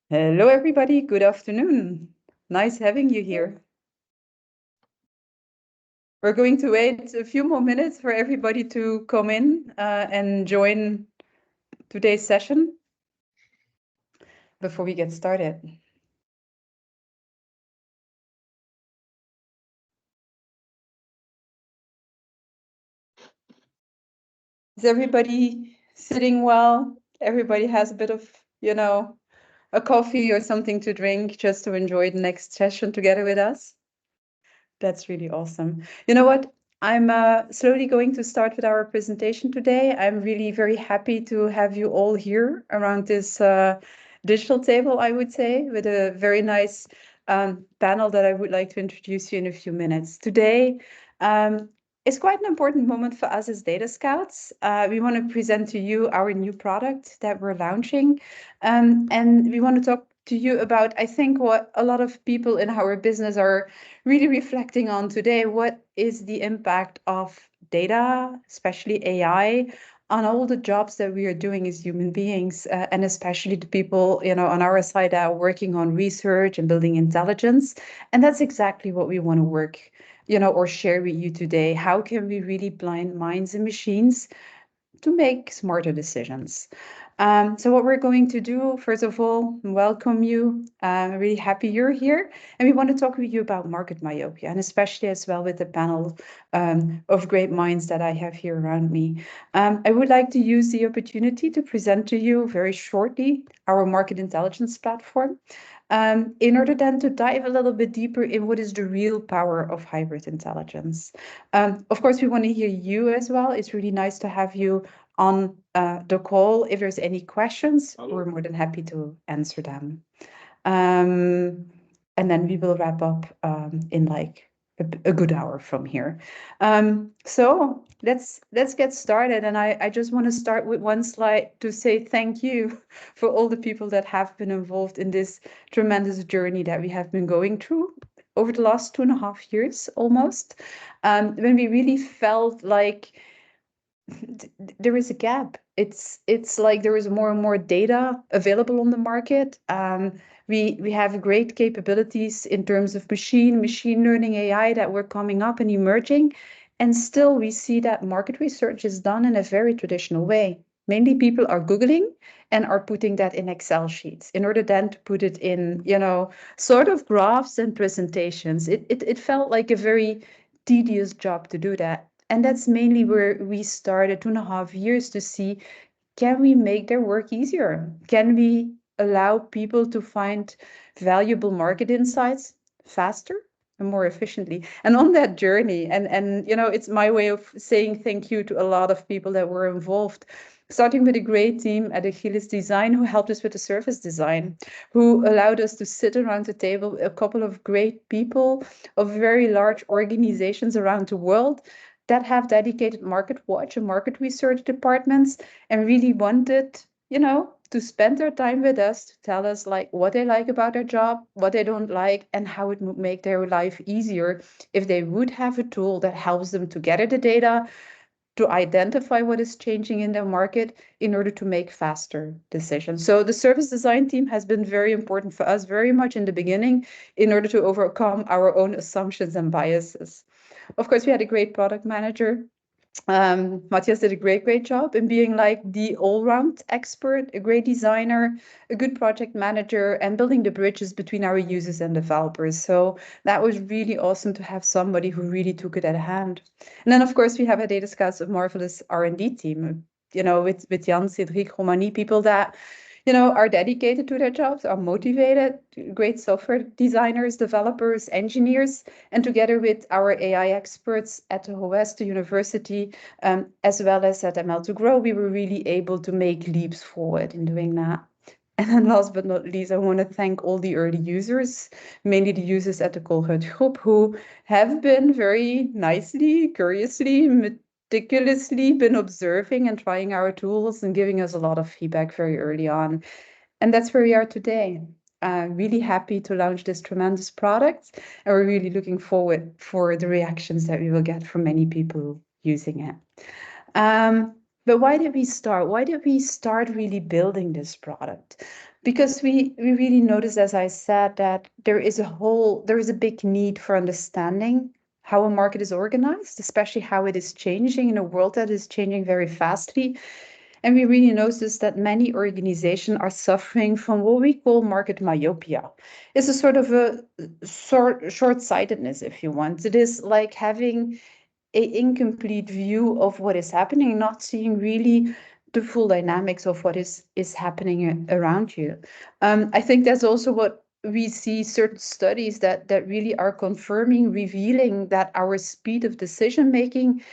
Hello, everybody. Good afternoon. Nice having you here. We're going to wait a few more minutes for everybody to come in and join today's session before we get started. Is everybody sitting well? Everybody has a bit of, a coffee or something to drink just to enjoy the next session together with us? That's really awesome. You know what? I'm slowly going to start with our presentation today. I'm really very happy to have you all here around this digital table, I would say, with a very nice panel that I would like to introduce you in a few minutes. Today is quite an important moment for us as Data Scouts. We want to present to you our new product that we're launching, and we want to talk to you about, I think, what a lot of people in our business are really reflecting on today. What is the impact of data, especially AI, on all the jobs that we are doing as human beings, and especially the people, on our side that are working on research and building intelligence. And that's exactly what we want to work, or share with you today. How can we really blind minds and machines to make smarter decisions? So what we're going to do, first of all, welcome you. I'm really happy you're here. And we want to talk with you about market myopia, and especially as well with the panel of great minds that I have here around me. I would like to use the opportunity to present to you very shortly our market intelligence platform, in order then to dive a little bit deeper in what is the real power of hybrid intelligence. Of course, we want to hear you as well. It's really nice to have you on the call. If there's any questions, we're more than happy to answer them. And then we will wrap up in like a good hour from here. So let's get started. And I just want to start with one slide to say thank you for all the people that have been involved in this tremendous journey that we have been going through over the last 2.5 years almost, when we really felt like there is a gap. It's like there is more and more data available on the market. We have great capabilities in terms of machine learning, AI that were coming up and emerging, and still we see that market research is done in a very traditional way. Mainly people are Googling and are putting that in Excel sheets in order then to put it in, sort of graphs and presentations. It felt like a very tedious job to do that. And that's mainly where we started 2.5 years to see, can we make their work easier? Can we allow people to find valuable market insights faster and more efficiently? And on that journey, and it's my way of saying thank you to a lot of people that were involved, starting with a great team at Achilles Design who helped us with the service design, who allowed us to sit around the table, a couple of great people of very large organizations around the world that have dedicated market watch and market research departments and really wanted, to spend their time with us to tell us like what they like about their job, what they don't like, and how it would make their life easier if they would have a tool that helps them to gather the data, to identify what is changing in their market in order to make faster decisions. So the service design team has been very important for us very much in the beginning in order to overcome our own assumptions and biases. Of course, we had a great product manager. Matthias did a great job in being like the all-round expert, a great designer, a good project manager, and building the bridges between our users and developers. So that was really awesome to have somebody who really took it at hand. And then, of course, we have a DataScouts of marvelous R&D team, with Jan, Cedric, Romani, people that are dedicated to their jobs, are motivated, great software designers, developers, engineers, and together with our AI experts at the OS, the university, as well as at ML2Grow, we were really able to make leaps forward in doing that. And then last but not least, I want to thank all the early users, mainly the users at the Colruyt Group, who have been very nicely, curiously, meticulously been observing and trying our tools and giving us a lot of feedback very early on. And that's where we are today. Really happy to launch this tremendous product, and we're really looking forward for the reactions that we will get from many people using it. But why did we start? Why did we start really building this product? Because we really noticed, as I said, that there is a big need for understanding how a market is organized, especially how it is changing in a world that is changing very fastly. And we really noticed that many organizations are suffering from what we call market myopia. It's a sort of a short-sightedness, if you want. It is like having an incomplete view of what is happening, not seeing really the full dynamics of what is happening around you. I think that's also what we see certain studies that really are confirming, revealing that our speed of decision making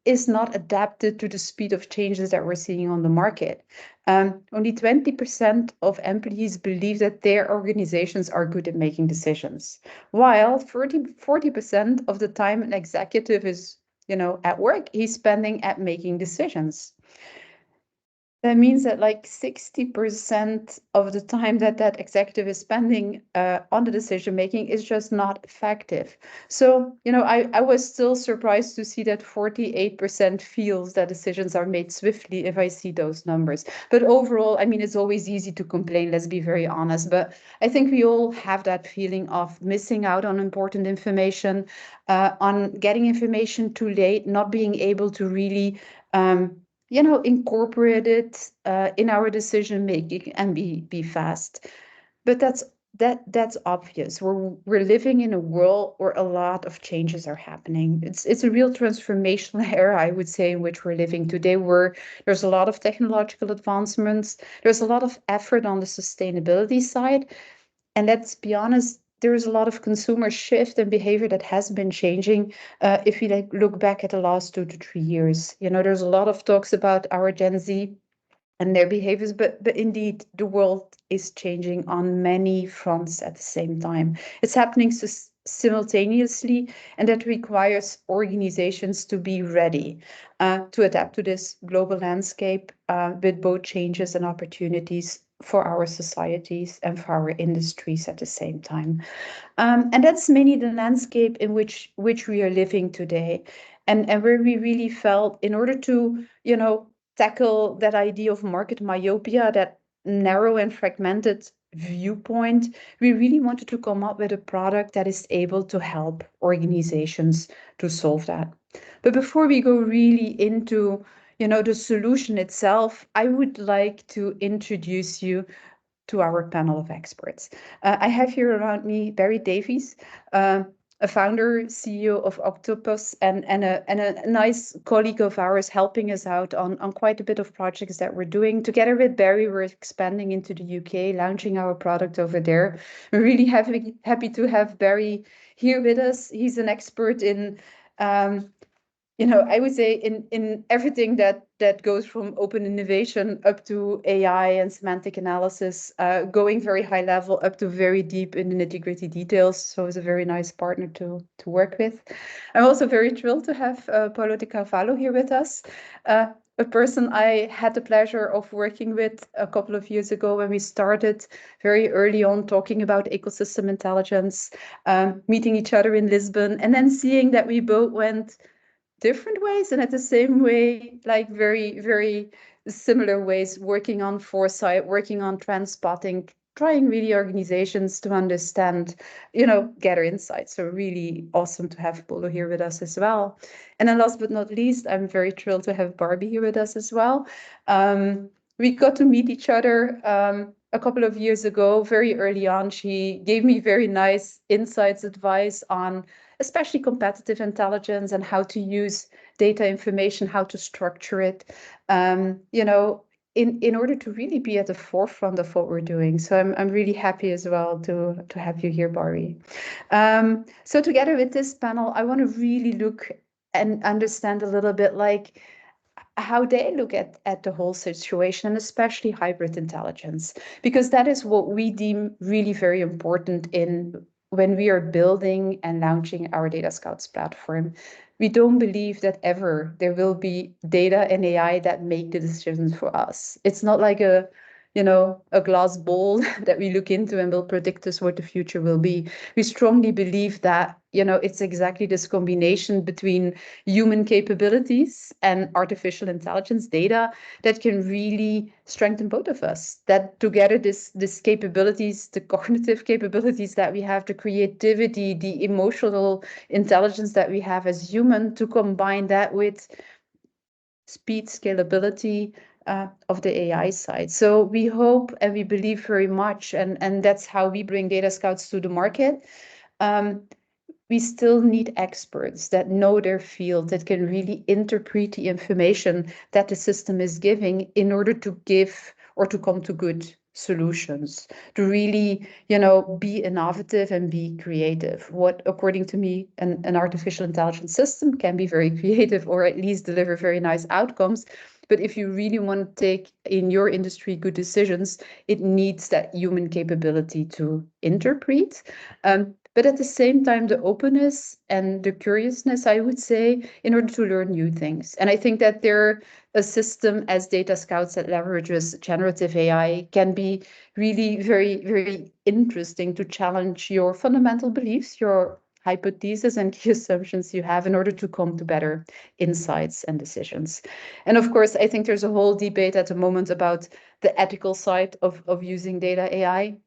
is not adapted to the speed of changes that we're seeing on the market. Only 20% of employees believe that their organizations are good at making decisions, while 40% of the time an executive is, at work, he's spending at making decisions. That means that like 60% of the time that executive is spending on the decision making is just not effective. So, I was still surprised to see that 48% feels that decisions are made swiftly if I see those numbers. But overall, I mean, it's always easy to complain, let's be very honest. But I think we all have that feeling of missing out on important information, on getting information too late, not being able to really incorporate it in our decision making and be fast. But that's obvious. We're living in a world where a lot of changes are happening. It's a real transformational era, I would say, in which we're living today, where there's a lot of technological advancements, there's a lot of effort on the sustainability side, and let's be honest, there is a lot of consumer shift and behavior that has been changing. If you look back at the last 2 to 3 years, there's a lot of talks about our Gen Z and their behaviors, but indeed the world is changing on many fronts at the same time. It's happening simultaneously, and that requires organizations to be ready to adapt to this global landscape with both changes and opportunities for our societies and for our industries at the same time. And that's mainly the landscape in which we are living today, and where we really felt, in order to tackle that idea of market myopia, that narrow and fragmented viewpoint, we really wanted to come up with a product that is able to help organizations to solve that. But before we go really into the solution itself, I would like to introduce you to our panel of experts. I have here around me Barry Davies, a founder, CEO of Octopus, and a nice colleague of ours, helping us out on quite a bit of projects that we're doing. Together with Barry, we're expanding into the UK, launching our product over there. We're really happy to have Barry here with us. He's an expert in I would say in everything that goes from open innovation up to AI and semantic analysis, going very high level up to very deep in the nitty-gritty details. So it's a very nice partner to work with. I'm also very thrilled to have Paulo Di Carvalho here with us, a person I had the pleasure of working with a couple of years ago when we started very early on talking about ecosystem intelligence, meeting each other in Lisbon, and then seeing that we both went different ways and at the same way, like very, very similar ways, working on foresight, working on trend spotting, trying really organizations to understand, gather insights. So really awesome to have Polo here with us as well. And then last but not least, I'm very thrilled to have Barbie here with us as well. We got to meet each other a couple of years ago, very early on. She gave me very nice insights, advice on especially competitive intelligence and how to use data information, how to structure it, in order to really be at the forefront of what we're doing. So I'm really happy as well to have you here, Bari. So together with this panel, I want to really look and understand a little bit like how they look at the whole situation, and especially hybrid intelligence, because that is what we deem really very important when we are building and launching our DataScouts platform. We don't believe that ever there will be data and AI that make the decisions for us. It's not like a glass ball that we look into and will predict us what the future will be. We strongly believe that it's exactly this combination between human capabilities and artificial intelligence data that can really strengthen both of us. That together, this capabilities, the cognitive capabilities that we have, the creativity, the emotional intelligence that we have as human, to combine that with speed, scalability of the AI side. So we hope and we believe very much, and that's how we bring DataScouts to the market. We still need experts that know their field, that can really interpret the information that the system is giving in order to give or to come to good solutions, to really, be innovative and be creative. What, according to me, an artificial intelligence system can be very creative, or at least deliver very nice outcomes. But if you really want to take in your industry good decisions, it needs that human capability to interpret. But at the same time, the openness and the curiousness, I would say, in order to learn new things. And I think that a system as DataScouts that leverages generative AI can be really very, very interesting to challenge your fundamental beliefs, your hypotheses and key assumptions you have in order to come to better insights and decisions. And of course, I think there's a whole debate at the moment about the ethical side of using data AI.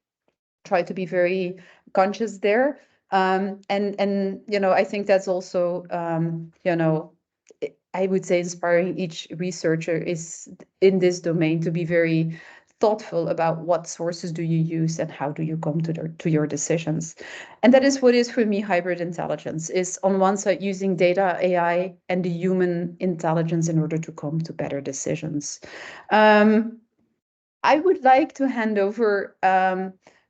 Try to be very conscious there. And I think that's also, I would say inspiring each researcher is in this domain to be very thoughtful about what sources do you use and how do you come to your decisions. And that is what is for me hybrid intelligence, is on one side using data, AI, and the human intelligence in order to come to better decisions. I would like to hand over.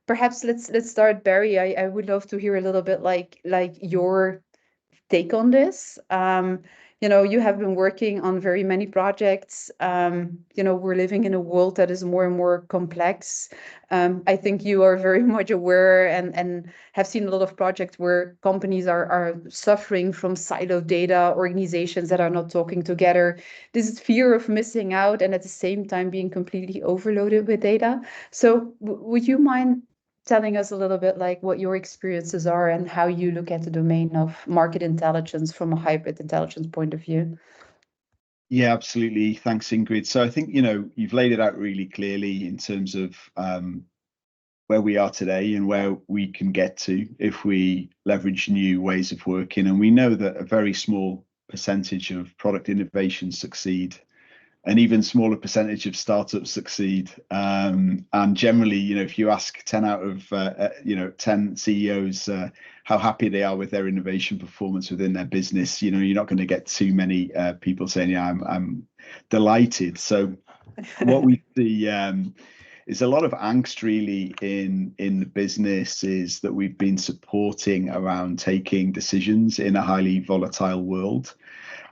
Perhaps let's start, Barry. I would love to hear a little bit like your take on this. You have been working on very many projects. We're living in a world that is more and more complex. I think you are very much aware and have seen a lot of projects where companies are suffering from siloed data, organizations that are not talking together. This fear of missing out and at the same time being completely overloaded with data. So would you mind telling us a little bit like what your experiences are and how you look at the domain of market intelligence from a hybrid intelligence point of view? Yeah, absolutely. Thanks, Ingrid. So I think, you've laid it out really clearly in terms of where we are today and where we can get to if we leverage new ways of working. And we know that a very small percentage of product innovations succeed, an even smaller percentage of startups succeed. And generally, if you ask 10 out of 10 CEOs how happy they are with their innovation performance within their business, you're not going to get too many people saying, "Yeah, I'm delighted." So what we see is a lot of angst really in the business is that we've been supporting around taking decisions in a highly volatile world.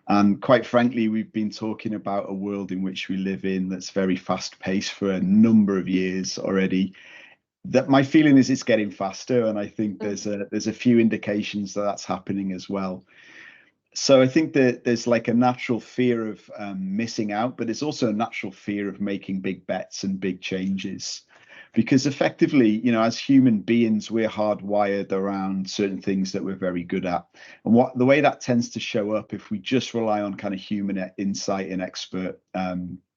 And quite frankly, we've been talking about a world in which we live in that's very fast paced for a number of years already. That my feeling is it's getting faster, and I think there's a few indications that that's happening as well. So I think that there's like a natural fear of missing out, but it's also a natural fear of making big bets and big changes. Because effectively, as human beings, we're hardwired around certain things that we're very good at. And the way that tends to show up, if we just rely on kind of human insight and expert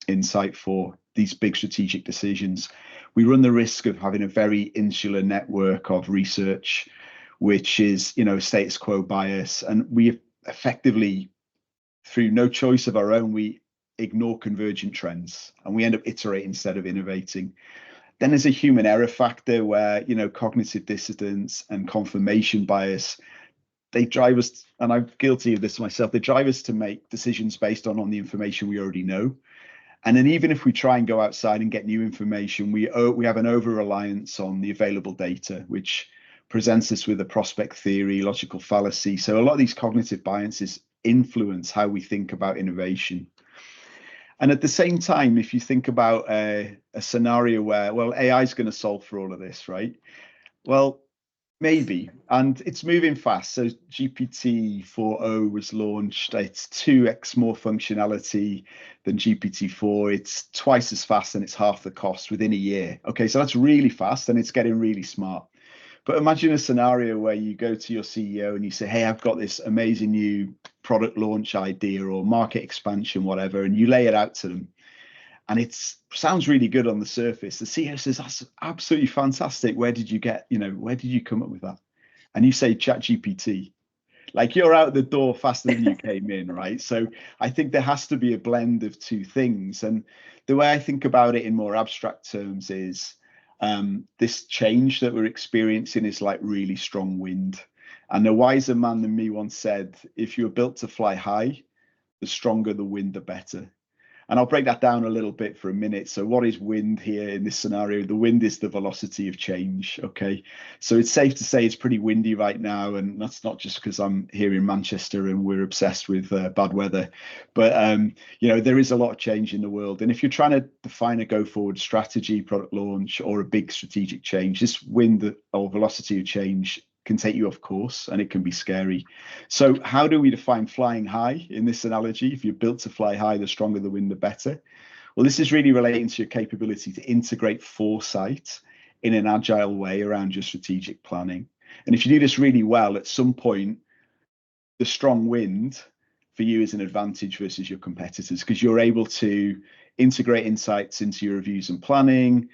insight for these big strategic decisions, we run the risk of having a very insular network of research, which is, status quo bias. And we effectively, through no choice of our own, we ignore convergent trends and we end up iterating instead of innovating. Then there's a human error factor where, cognitive dissonance and confirmation bias, they drive us, and I'm guilty of this myself, they drive us to make decisions based on the information we already know. And then even if we try and go outside and get new information, we have an over-reliance on the available data, which presents us with a prospect theory, logical fallacy. So a lot of these cognitive biases influence how we think about innovation. And at the same time, if you think about a scenario where, well, AI is going to solve for all of this, right? Well, maybe. And it's moving fast. So GPT-4o was launched. It's 2x more functionality than GPT-4. It's twice as fast and it's half the cost within a year. Okay, so that's really fast and it's getting really smart. But imagine a scenario where you go to your CEO and you say, hey, I've got this amazing new product launch idea or market expansion, whatever, and you lay it out to them. And it sounds really good on the surface. The CEO says, that's absolutely fantastic. Where did you come up with that? And you say ChatGPT. Like, you're out the door faster than you came in, right? So I think there has to be a blend of two things. And the way I think about it in more abstract terms is this change that we're experiencing is like really strong wind. And a wiser man than me once said, if you're built to fly high, the stronger the wind, the better. And I'll break that down a little bit for a minute. So what is wind here in this scenario? The wind is the velocity of change. Okay. So it's safe to say it's pretty windy right now. And that's not just because I'm here in Manchester and we're obsessed with bad weather. But, there is a lot of change in the world. And if you're trying to define a go forward strategy, product launch, or a big strategic change, this wind or velocity of change can take you off course, and it can be scary. So how do we define flying high in this analogy? If you're built to fly high, the stronger the wind, the better. Well, this is really relating to your capability to integrate foresight in an agile way around your strategic planning. And if you do this really well, at some point, the strong wind for you is an advantage versus your competitors, because you're able to integrate insights into your reviews and planning,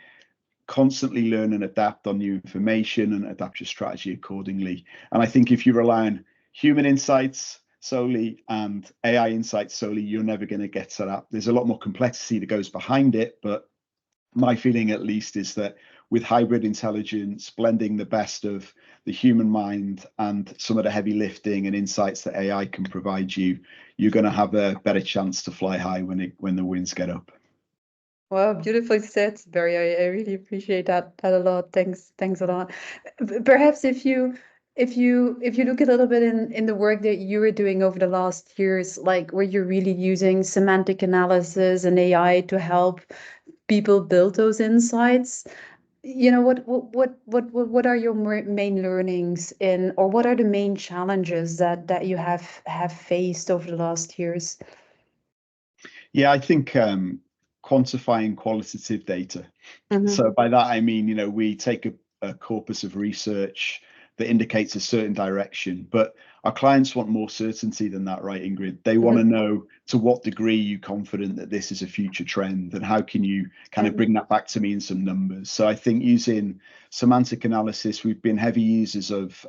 constantly learn and adapt on new information, and adapt your strategy accordingly. And I think if you rely on human insights solely and AI insights solely, you're never going to get to that. There's a lot more complexity that goes behind it, but my feeling at least is that with hybrid intelligence, blending the best of the human mind and some of the heavy lifting and insights that AI can provide you, you're going to have a better chance to fly high when the winds get up. Well, beautifully said, Barry. I really appreciate that a lot. Thanks a lot. Perhaps if you look a little bit in the work that you were doing over the last years, like where you're really using semantic analysis and AI to help people build those insights, what are your main learnings in, or what are the main challenges that you have faced over the last years? Yeah, I think quantifying qualitative data. So by that, I mean, we take a corpus of research that indicates a certain direction, but our clients want more certainty than that, right, Ingrid? They want to know to what degree you're confident that this is a future trend, and how can you kind of bring that back to me in some numbers. So I think using semantic analysis, we've been heavy users of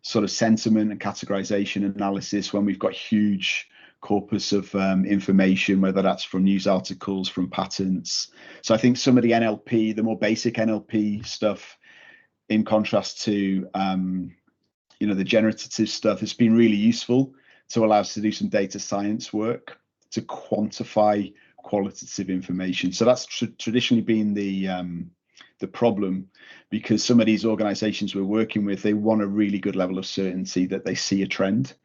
sort of sentiment and categorization analysis when we've got huge corpus of information, whether that's from news articles, from patents. So I think some of the NLP, the more basic NLP stuff, in contrast to the generative stuff, has been really useful to allow us to do some data science work to quantify qualitative information. So that's traditionally been the problem, because some of these organizations we're working with, they want a really good level of certainty that they see a trend,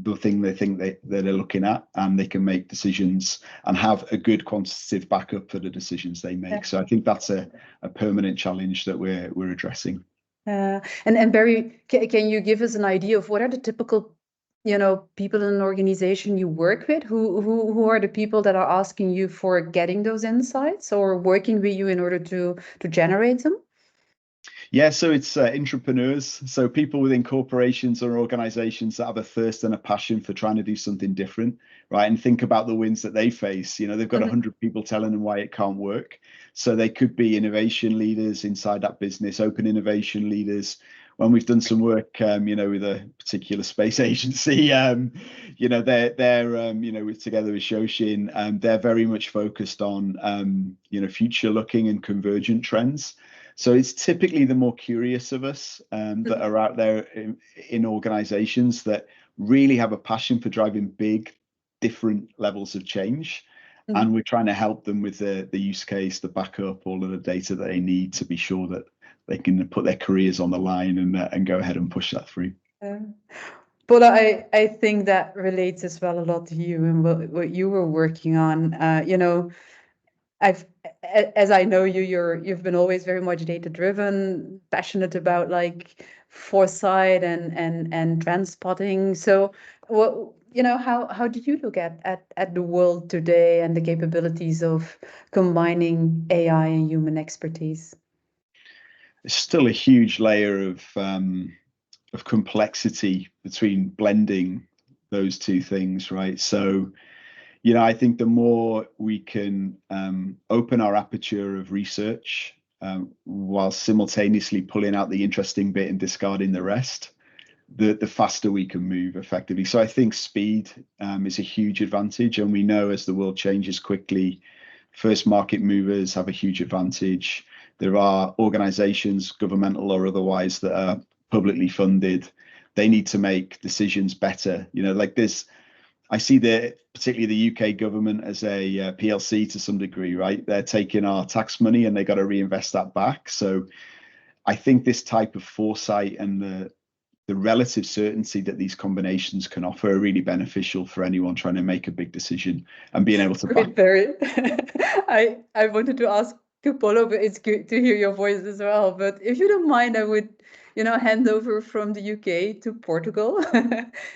the thing they think that they're looking at, and they can make decisions and have a good quantitative backup for the decisions they make. So I think that's a permanent challenge that we're addressing. And Barry, can you give us an idea of what are the typical people in an organization you work with? Who are the people that are asking you for getting those insights or working with you in order to generate them? Yeah, so it's entrepreneurs, so people within corporations or organizations that have a thirst and a passion for trying to do something different, right? And think about the wins that they face. They've got 100 people telling them why it can't work. So they could be innovation leaders inside that business, open innovation leaders. When we've done some work, with a particular space agency, they're together with Shoshin, they're very much focused on, future looking and convergent trends. So it's typically the more curious of us that are out there in organizations that really have a passion for driving big, different levels of change. And we're trying to help them with the use case, the backup, all of the data that they need to be sure that they can put their careers on the line and go ahead and push that through. But I think that relates as well a lot to you and what you were working on. As I know you, you've been always very much data driven, passionate about like foresight and trend spotting. So how do you look at the world today and the capabilities of combining AI and human expertise? still a huge layer of complexity between blending those two things, right? So, I think the more we can open our aperture of research while simultaneously pulling out the interesting bit and discarding the rest, the faster we can move effectively. So I think speed is a huge advantage, and we know as the world changes quickly, first market movers have a huge advantage. There are organizations, governmental or otherwise, that are publicly funded. They need to make decisions better. Like this, I see particularly the UK government as a PLC to some degree, right? They're taking our tax money and they got to reinvest that back. So I think this type of foresight and the relative certainty that these combinations can offer are really beneficial for anyone trying to make a big decision and being able to Great, Barry. I wanted to ask to Polo, but it's good to hear your voice as well. But if you don't mind, I would, hand over from the UK to Portugal.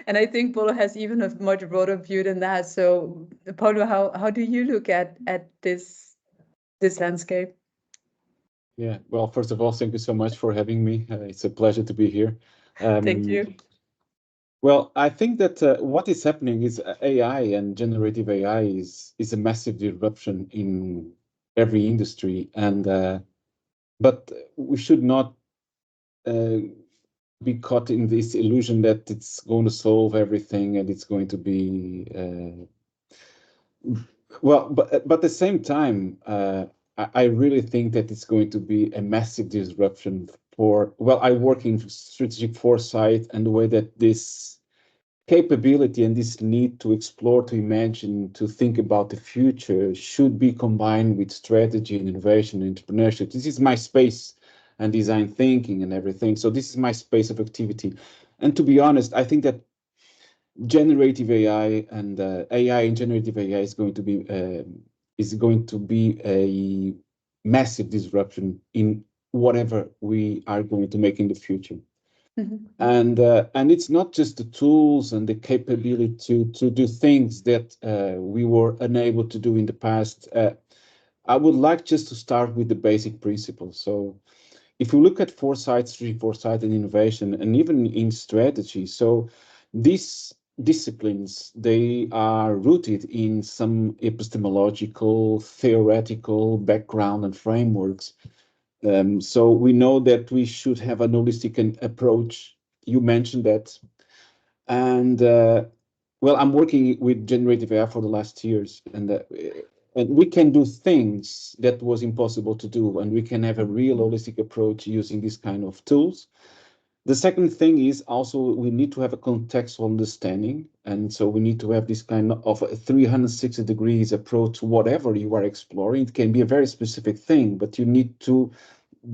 And I think Polo has even a much broader view than that. So, Polo, how do you look at this landscape? Yeah, well, first of all, thank you so much for having me. It's a pleasure to be here. Thank you. Well, I think that what is happening is AI and generative AI is a massive disruption in every industry, and but we should not be caught in this illusion that it's going to solve everything and it's going to be well. But at the same time, I really think that it's going to be a massive disruption for. Well, I work in strategic foresight, and the way that this capability and this need to explore, to imagine, to think about the future should be combined with strategy and innovation and entrepreneurship. This is my space, and design thinking and everything. So this is my space of activity. And to be honest, I think that generative AI and AI and generative AI is going to be a massive disruption in whatever we are going to make in the future. And it's not just the tools and the capability to do things that we were unable to do in the past. I would like just to start with the basic principles. So if we look at foresight, strategy, foresight, and innovation, and even in strategy, so these disciplines, they are rooted in some epistemological, theoretical background and frameworks. So we know that we should have an holistic approach. You mentioned that. And well, I'm working with generative AI for the last years, and we can do things that was impossible to do, and we can have a real holistic approach using these kind of tools. The second thing is also we need to have a contextual understanding, and so we need to have this kind of a 360 degrees approach to whatever you are exploring. It can be a very specific thing, but you need to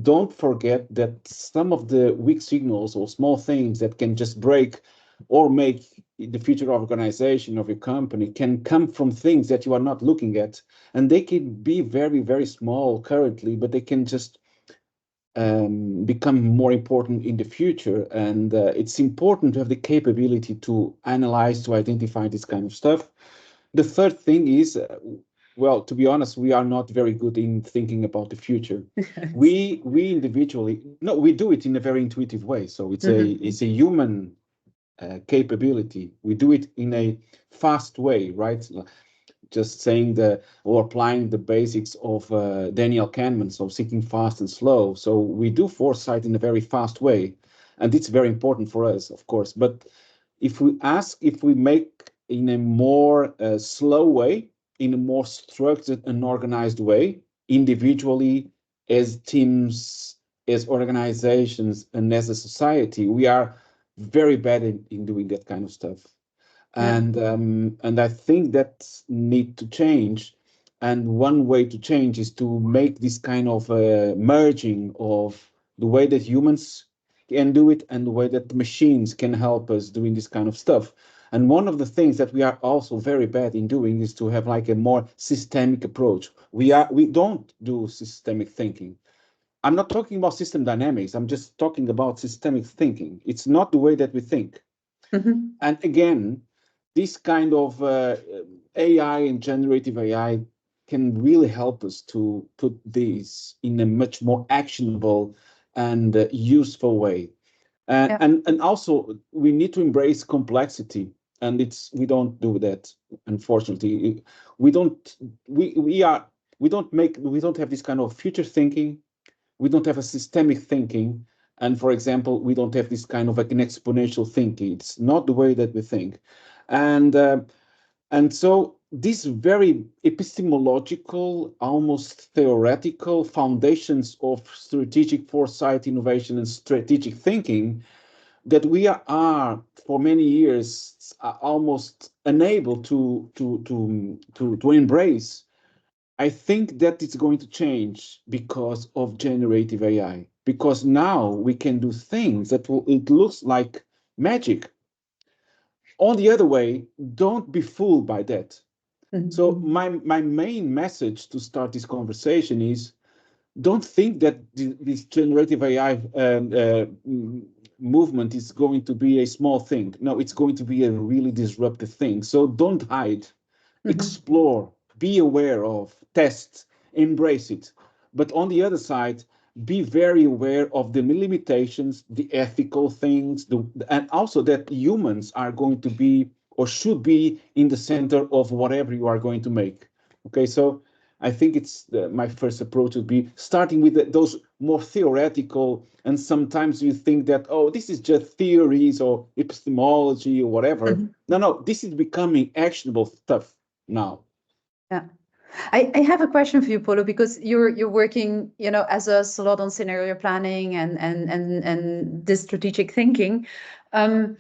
don't forget that some of the weak signals or small things that can just break or make the future of organization of your company can come from things that you are not looking at, and they can be very, very small currently, but they can just become more important in the future. And it's important to have the capability to analyze, to identify this kind of stuff. The third thing is, well, to be honest, we are not very good in thinking about the future. We individually, no, we do it in a very intuitive way. So it's a human capability. We do it in a fast way, right? Just saying or applying the basics of Daniel Kahneman, so thinking fast and slow. So we do foresight in a very fast way, and it's very important for us, of course. But if we make in a more slow way, in a more structured and organized way, individually, as teams, as organizations, and as a society, we are very bad in doing that kind of stuff. And I think that need to change. And one way to change is to make this kind of merging of the way that humans can do it and the way that the machines can help us doing this kind of stuff. And one of the things that we are also very bad in doing is to have like a more systemic approach. We don't do systemic thinking. I'm not talking about system dynamics. I'm just talking about systemic thinking. It's not the way that we think. And again, this kind of AI and generative AI can really help us to put these in a much more actionable and useful way. Yeah. And also we need to embrace complexity, and we don't do that, unfortunately. We don't we are we don't have this kind of future thinking. We don't have a systemic thinking, and for example, we don't have this kind of like an exponential thinking. It's not the way that we think, and so these very epistemological, almost theoretical foundations of strategic foresight, innovation, and strategic thinking that we are for many years almost unable to embrace. I think that it's going to change because of generative AI. Because now we can do things that it looks like magic. On the other way, don't be fooled by that. So Mhm. my main message to start this conversation is don't think that this generative AI movement is going to be a small thing. No, it's going to be a really disruptive thing. So don't hide, Mhm. explore, be aware of, test, embrace it. But on the other side, be very aware of the limitations, the ethical things, and also that humans are going to be or should be in the center of whatever you are going to make. Okay, so I think it's my first approach would be starting with those more theoretical, and sometimes you think that, oh, this is just theories or epistemology or whatever. Mhm. No, this is becoming actionable stuff now. Yeah. I have a question for you, Polo, because you're working, as us a lot on scenario planning and this strategic thinking. Um,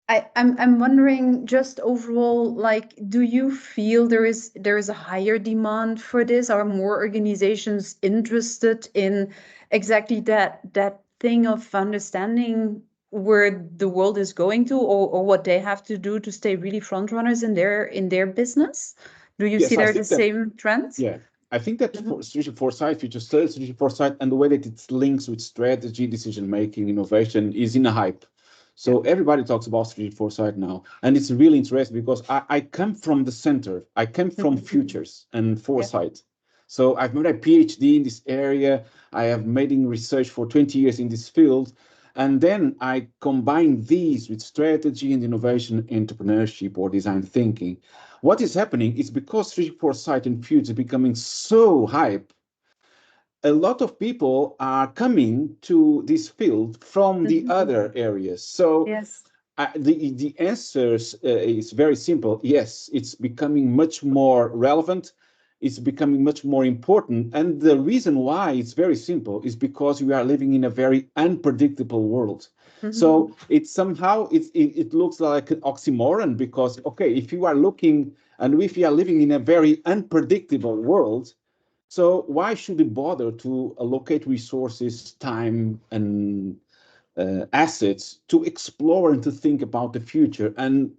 I'm wondering just overall, like, do you feel there is a higher demand for this? Are more organizations interested in exactly that thing of understanding where the world is going to, or what they have to do to stay really front runners in their business? Do you see Yes, I there the think that. same trends? Yeah, I think that Mhm. for strategic foresight, future studies, strategic foresight, and the way that it links with strategy, decision making, innovation is in a hype. Yeah. So everybody talks about strategic foresight now, and it's really interesting because I come from the center. I come from Mhm. futures and Yeah. foresight. So I've made a PhD in this area. I have made in research for 20 years in this field. And then I combine these with strategy and innovation, entrepreneurship, or design thinking. What is happening is because strategic foresight and future is becoming so hype, a lot of people are coming to this field from the Mhm. other areas. So Yes. the answers is very simple. Yes, it's becoming much more relevant. It's becoming much more important. And the reason why it's very simple is because we are living in a very unpredictable world. Mhm. So it's somehow it looks like an oxymoron because okay, if you are looking and if you are living in a very unpredictable world, so why should we bother to allocate resources, time, and assets to explore and to think about the future and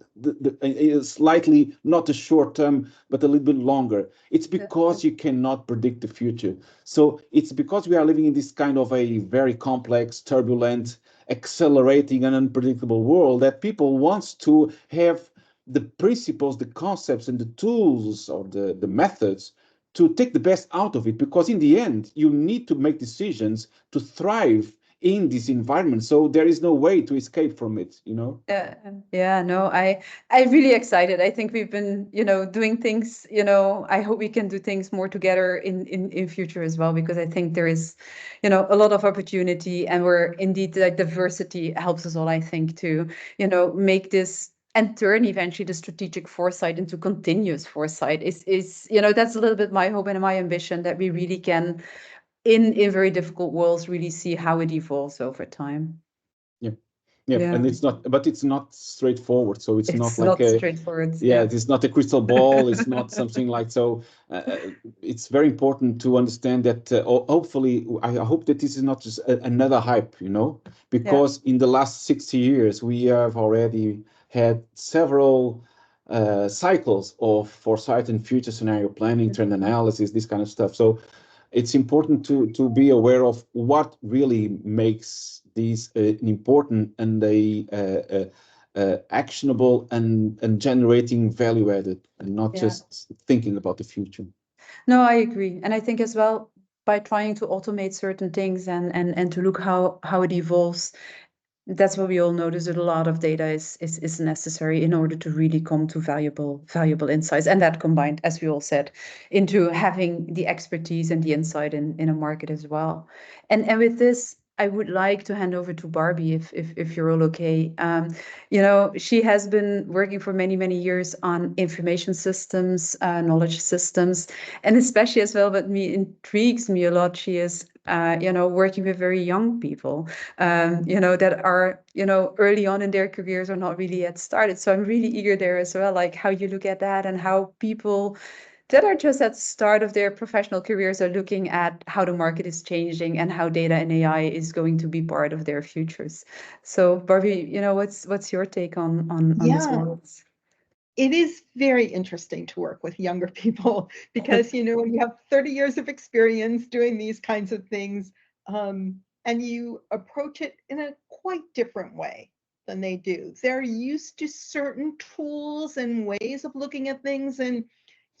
slightly not the short term but a little bit longer? It's Yeah. because you cannot predict the future. So it's because we are living in this kind of a very complex, turbulent, accelerating and unpredictable world that people wants to have the principles, the concepts, and the tools or the methods to take the best out of it, because in the end you need to make decisions to thrive in this environment, so there is no way to escape from it. Yeah, yeah, no, I'm really excited. I think we've been, doing things, I hope we can do things more together in future as well, because I think there is, a lot of opportunity, and we're indeed, like, diversity helps us all, I think, to, make this and turn eventually the strategic foresight into continuous foresight is, that's a little bit my hope and my ambition, that we really can in very difficult worlds really see how it evolves over time. Yeah, yeah, Yeah. and it's not straightforward, so it's not It's like not a. straightforward. Yeah, Yeah. it's not a crystal ball. It's not something like so. It's very important to understand that. Hopefully, I hope that this is not just another hype, Yeah. because in the last 60 years we have already had several cycles of foresight and future scenario planning, trend analysis, this kind of stuff. So it's important to be aware of what really makes these an important and actionable and generating value added, and not Yeah. just thinking about the future. No, I agree. And I think as well, by trying to automate certain things and to look how it evolves. That's what we all notice, that a lot of data is necessary in order to really come to valuable insights. And that combined, as we all said, into having the expertise and the insight in a market as well. And with this, I would like to hand over to Barbie, if you're all okay. She has been working for many years on information systems, knowledge systems, and especially as well, what intrigues me a lot, she is working with very young people, that are, early on in their careers or not really yet started. So I'm really eager there as well, like how you look at that and how people that are just at the start of their professional careers are looking at how the market is changing and how data and AI is going to be part of their futures. So Barbie, what's your take on this world? It is very interesting to work with younger people because, you have 30 years of experience doing these kinds of things, and you approach it in a quite different way than they do. They're used to certain tools and ways of looking at things, and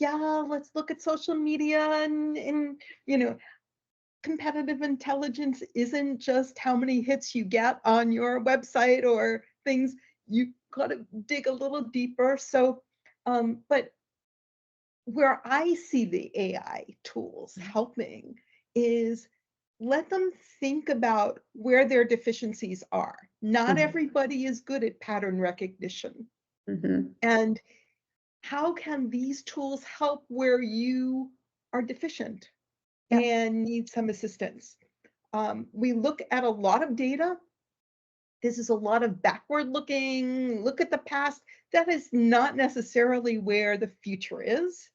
let's look at social media and competitive intelligence isn't just how many hits you get on your website or things. You got to dig a little deeper. So, but where I see the AI tools helping is let them think about where their deficiencies are. Not everybody is good at pattern recognition. And how can these tools help where you are deficient and need some assistance? We look at a lot of data. This is a lot of backward looking, look at the past. That is not necessarily where the future is.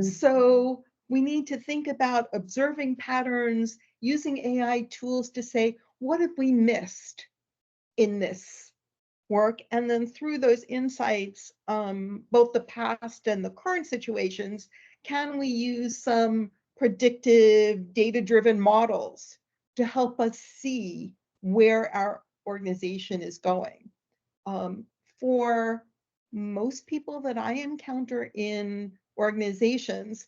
So we need to think about observing patterns, using AI tools to say, what have we missed in this work? And then through those insights, both the past and the current situations, can we use some predictive data-driven models to help us see where our organization is going? For most people that I encounter in organizations,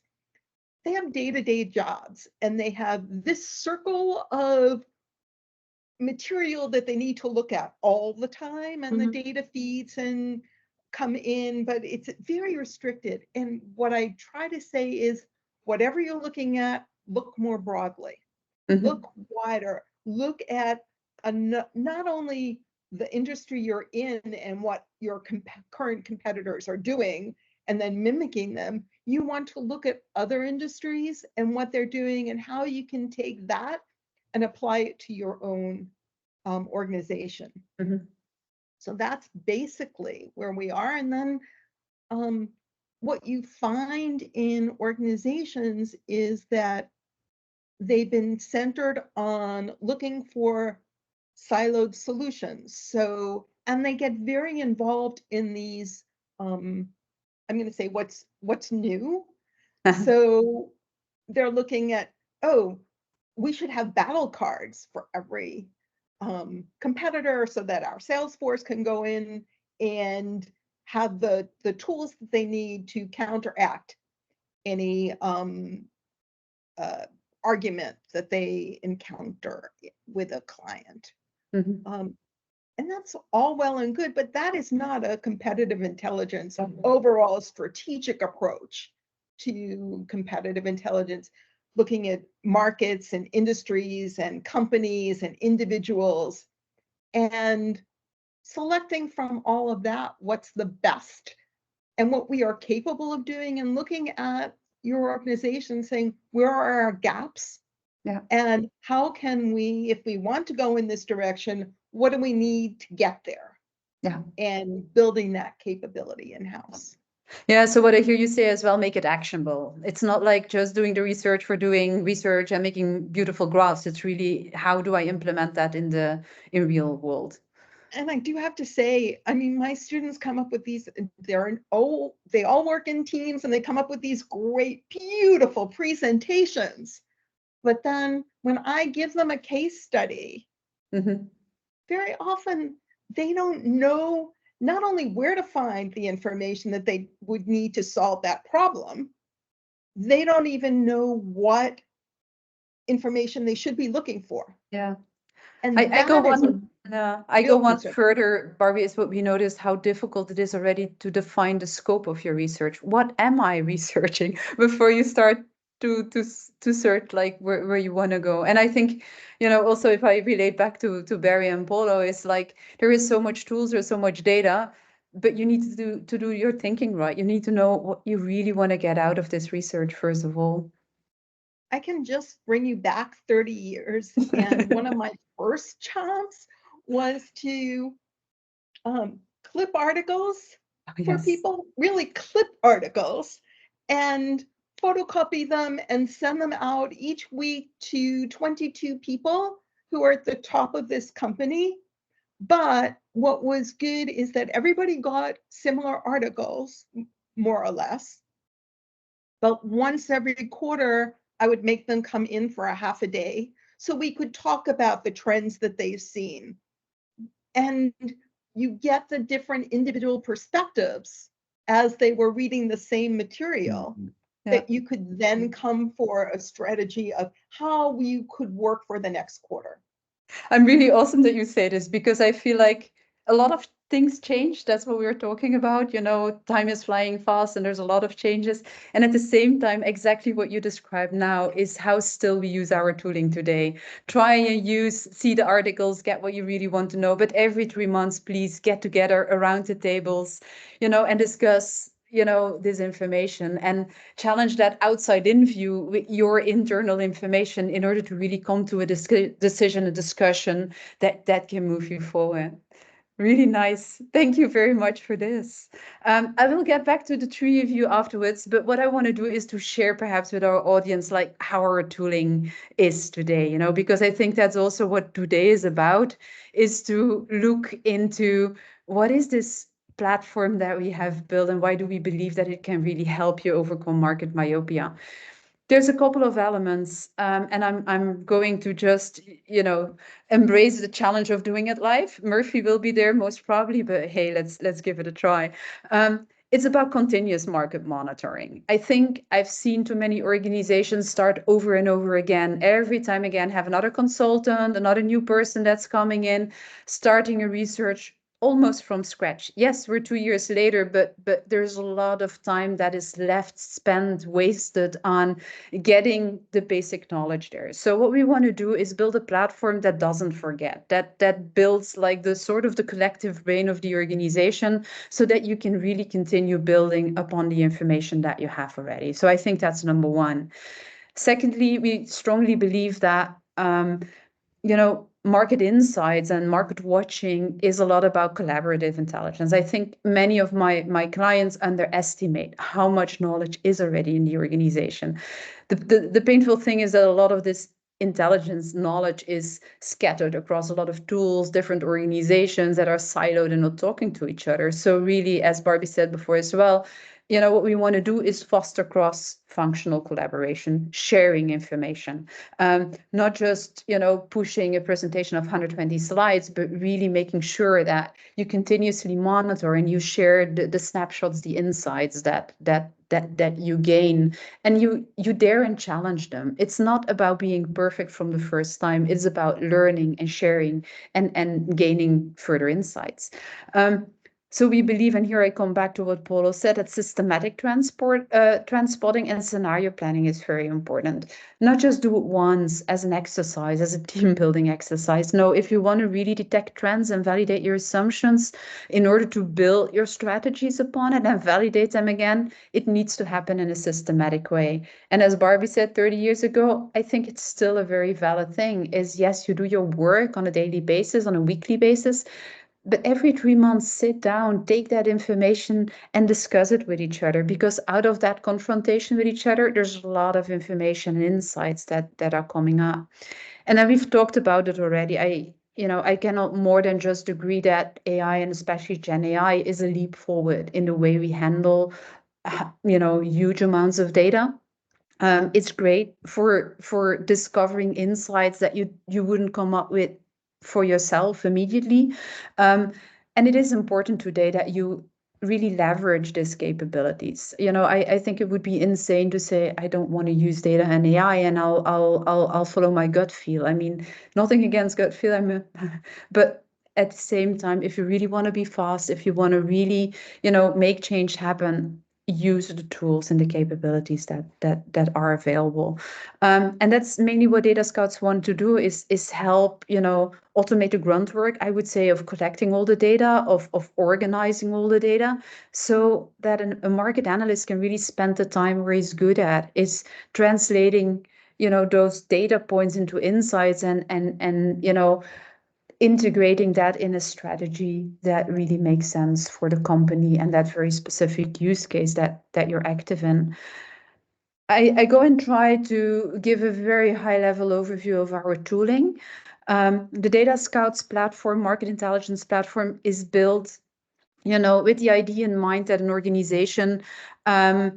they have day-to-day jobs and they have this circle of material that they need to look at all the time, and the data feeds and come in, but it's very restricted. And what I try to say is, whatever you're looking at, look more broadly, look wider, look at not only the industry you're in and what your current competitors are doing and then mimicking them. You want to look at other industries and what they're doing and how you can take that and apply it to your own organization. So that's basically where we are. And then what you find in organizations is that they've been centered on looking for siloed solutions. So, and they get very involved in these, I'm going to say what's new. So they're looking at, we should have battle cards for every competitor so that our sales force can go in and have the tools that they need to counteract any argument that they encounter with a client. And that's all well and good, but that is not a competitive intelligence overall strategic approach to competitive intelligence, looking at markets and industries and companies and individuals and selecting from all of that what's the best and what we are capable of doing, and looking at your organization saying, where are our gaps? And how can we, if we want to go in this direction, what do we need to get there? And building that capability in-house. Yeah, so what I hear you say as well, make it actionable. It's not like just doing the research for doing research and making beautiful graphs. It's really, how do I implement that in real world? And I do have to say, I mean, my students come up with these, they all work in teams and they come up with these great, beautiful presentations. But then when I give them a case study, very often they don't know not only where to find the information that they would need to solve that problem, they don't even know what information they should be looking for. Yeah. And I go that is a one, I real go one concern. further, Barbie, is what we noticed how difficult it is already to define the scope of your research. What am I researching before you start to search like where you want to go? And I think, also if I relate back to Barry and Polo, it's like there is so much tools, there's so much data, but you need to do your thinking right. You need to know what you really want to get out of this research, first of all. I can just bring you back 30 years. And one of my first jobs was to clip articles for Yes. people, really clip articles, and photocopy them and send them out each week to 22 people who are at the top of this company. But what was good is that everybody got similar articles, more or less. But once every quarter, I would make them come in for a half a day so we could talk about the trends that they've seen. And you get the different individual perspectives as they were reading the same material, that you could then come for a strategy of how you could work for the next quarter. I'm really awesome that you say this, because I feel like a lot of things change. That's what we were talking about. Time is flying fast and there's a lot of changes. And at the same time, exactly what you described now is how still we use our tooling today. Try and see the articles, get what you really want to know. But every 3 months, please get together around the tables, and discuss this information and challenge that outside-in view with your internal information in order to really come to a decision, a discussion that can move you forward. Really nice. Thank you very much for this. I will get back to the three of you afterwards, but what I want to do is to share perhaps with our audience like how our tooling is today, because I think that's also what today is about, is to look into what is this platform that we have built and why do we believe that it can really help you overcome market myopia. There's a couple of elements, and I'm going to just embrace the challenge of doing it live. Murphy will be there most probably, but hey, let's give it a try. It's about continuous market monitoring. I think I've seen too many organizations start over and over again, every time again, have another consultant, another new person that's coming in, starting a research almost from scratch. Yes, we're 2 years later, but there's a lot of time that is spent, wasted on getting the basic knowledge there. So what we want to do is build a platform that doesn't forget, that builds like the sort of the collective brain of the organization, so that you can really continue building upon the information that you have already. So I think that's number one. Secondly, we strongly believe that market insights and market watching is a lot about collaborative intelligence. I think many of my clients underestimate how much knowledge is already in the organization. The painful thing is that a lot of this intelligence knowledge is scattered across a lot of tools, different organizations that are siloed and not talking to each other. So really, as Barbie said before as well, what we want to do is foster cross-functional collaboration, sharing information, not just, pushing a presentation of 120 slides, but really making sure that you continuously monitor and you share the snapshots, the insights that you gain, and you dare and challenge them. It's not about being perfect from the first time. It's about learning and sharing and gaining further insights. So we believe, and here I come back to what Polo said, that systematic transpotting and scenario planning is very important. Not just do it once as an exercise, as a team building exercise. No, if you want to really detect trends and validate your assumptions in order to build your strategies upon it and validate them again, it needs to happen in a systematic way. And as Barbie said 30 years ago, I think it's still a very valid thing, is yes, you do your work on a daily basis, on a weekly basis, but every 3 months, sit down, take that information and discuss it with each other, because out of that confrontation with each other, there's a lot of information and insights that are coming up. And then we've talked about it already. I cannot more than just agree that AI, and especially Gen AI, is a leap forward in the way we handle, huge amounts of data. It's great for discovering insights that you wouldn't come up with for yourself immediately. And it is important today that you really leverage these capabilities. I think it would be insane to say I don't want to use data and AI and I'll follow my gut feel. I mean, nothing against gut feel, but at the same time, if you really want to be fast, if you want to really, make change happen, use the tools and the capabilities that are available. And that's mainly what DataScouts want to do is help, automate the grunt work, I would say, of collecting all the data, of organizing all the data, so that a market analyst can really spend the time where he's good at, is translating, those data points into insights and integrating that in a strategy that really makes sense for the company and that very specific use case that you're active in. I go and try to give a very high-level overview of our tooling. The DataScouts platform, Market Intelligence Platform, is built, with the idea in mind that an organization has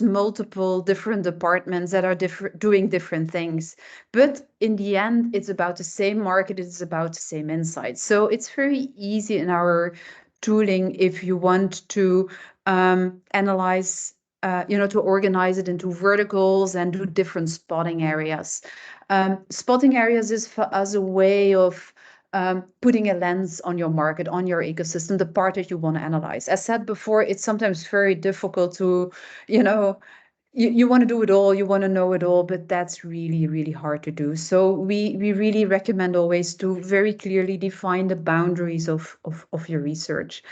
multiple different departments that are doing different things. But in the end, it's about the same market, it's about the same insights. So it's very easy in our tooling if you want to analyze, to organize it into verticals and do different spotting areas. Spotting areas is for us a way of putting a lens on your market, on your ecosystem, the part that you want to analyze. As said before, it's sometimes very difficult to, you want to do it all, you want to know it all, but that's really, really hard to do. So we really recommend always to very clearly define the boundaries of your research.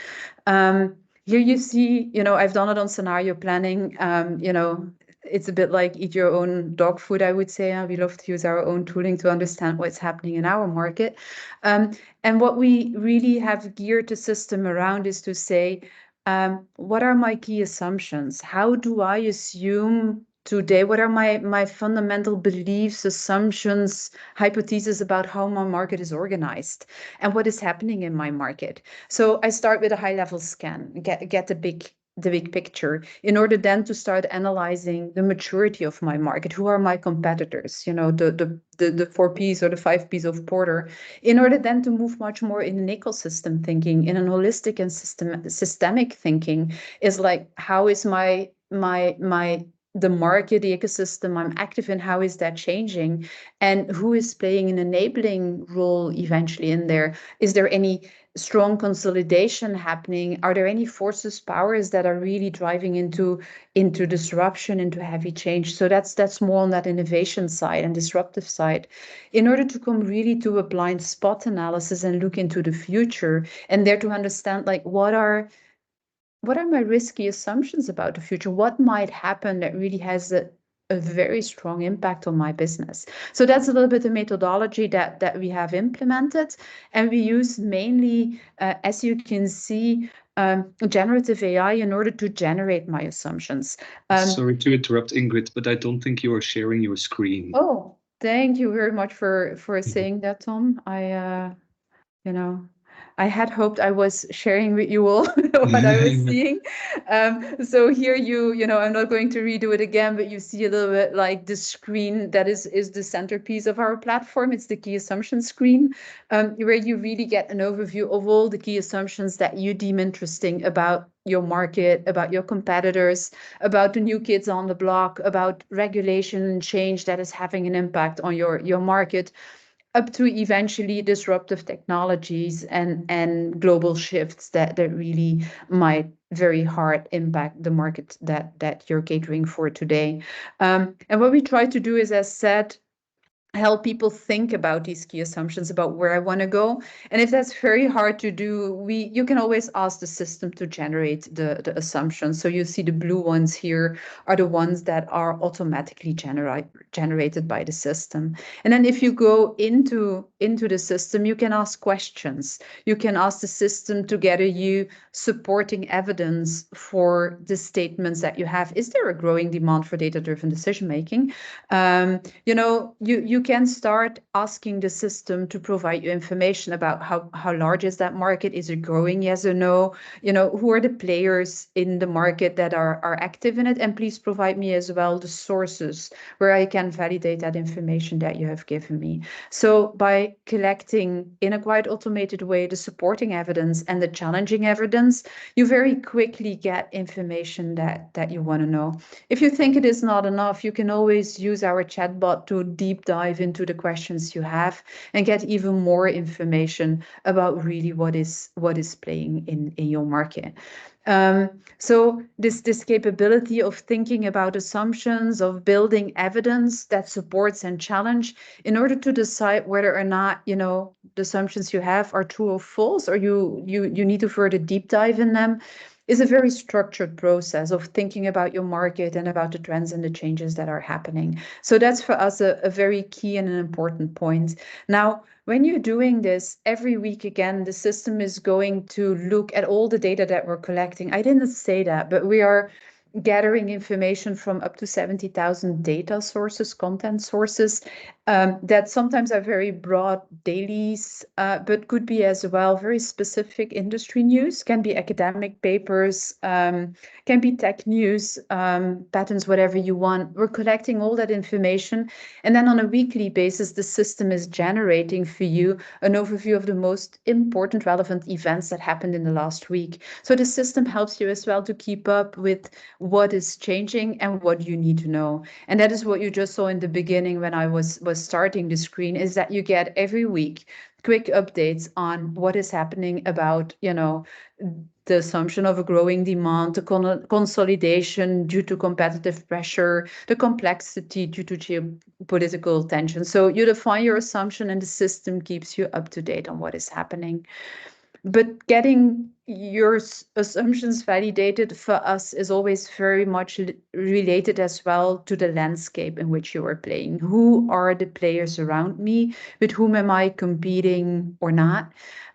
Here you see, I've done it on scenario planning. It's a bit like eat your own dog food, I would say. We love to use our own tooling to understand what's happening in our market. And what we really have geared the system around is to say, what are my key assumptions? How do I assume today? What are my fundamental beliefs, assumptions, hypotheses about how my market is organized and what is happening in my market? So I start with a high-level scan, get the big picture, in order then to start analyzing the maturity of my market. Who are my competitors? The 4 Ps or the 5 Ps of Porter, in order then to move much more in an ecosystem thinking, in an holistic and systemic thinking, is like, how is the market, the ecosystem I'm active in, how is that changing? And who is playing an enabling role eventually in there? Is there any strong consolidation happening? Are there any forces, powers that are really driving into disruption, into heavy change? So that's more on that innovation side and disruptive side, in order to come really to a blind spot analysis and look into the future, and there to understand, like, what are my risky assumptions about the future? What might happen that really has a very strong impact on my business? So that's a little bit the methodology that we have implemented. And we use mainly, as you can see, generative AI in order to generate my assumptions. Sorry to interrupt, Ingrid, but I don't think you are sharing your screen. Oh, thank you very much for saying that, Tom. I had hoped I was sharing with you all what I was seeing. So here I'm not going to redo it again, but you see a little bit like the screen that is the centerpiece of our platform. It's the key assumption screen, where you really get an overview of all the key assumptions that you deem interesting about your market, about your competitors, about the new kids on the block, about regulation and change that is having an impact on your market, up to eventually disruptive technologies and global shifts that really might very hard impact the market that you're catering for today. And what we try to do is, as said, help people think about these key assumptions about where I want to go. And if that's very hard to do, you can always ask the system to generate the assumptions. So you see the blue ones here are the ones that are automatically generated by the system. And then if you go into the system, you can ask questions. You can ask the system to gather you supporting evidence for the statements that you have. Is there a growing demand for data-driven decision making? You can start asking the system to provide you information about how large is that market? Is it growing, yes or no? Who are the players in the market that are active in it? And please provide me as well the sources where I can validate that information that you have given me. So by collecting in a quite automated way the supporting evidence and the challenging evidence, you very quickly get information that you want to know. If you think it is not enough, you can always use our chatbot to deep dive into the questions you have and get even more information about really what is playing in your market. So this capability of thinking about assumptions, of building evidence that supports and challenge in order to decide whether or not, the assumptions you have are true or false, or you need to further deep dive in them, is a very structured process of thinking about your market and about the trends and the changes that are happening. So that's for us a very key and an important point. Now, when you're doing this every week, again, the system is going to look at all the data that we're collecting. I didn't say that, but we are gathering information from up to 70,000 data sources, content sources, that sometimes are very broad dailies, but could be as well very specific industry news, can be academic papers, can be tech news, patents, whatever you want. We're collecting all that information. And then on a weekly basis, the system is generating for you an overview of the most important relevant events that happened in the last week. So the system helps you as well to keep up with what is changing and what you need to know. And that is what you just saw in the beginning when I was starting the screen, is that you get every week quick updates on what is happening about, the assumption of a growing demand, the consolidation due to competitive pressure, the complexity due to geopolitical tension. So you define your assumption and the system keeps you up to date on what is happening. But getting your assumptions validated for us is always very much related as well to the landscape in which you are playing. Who are the players around me? With whom am I competing or not?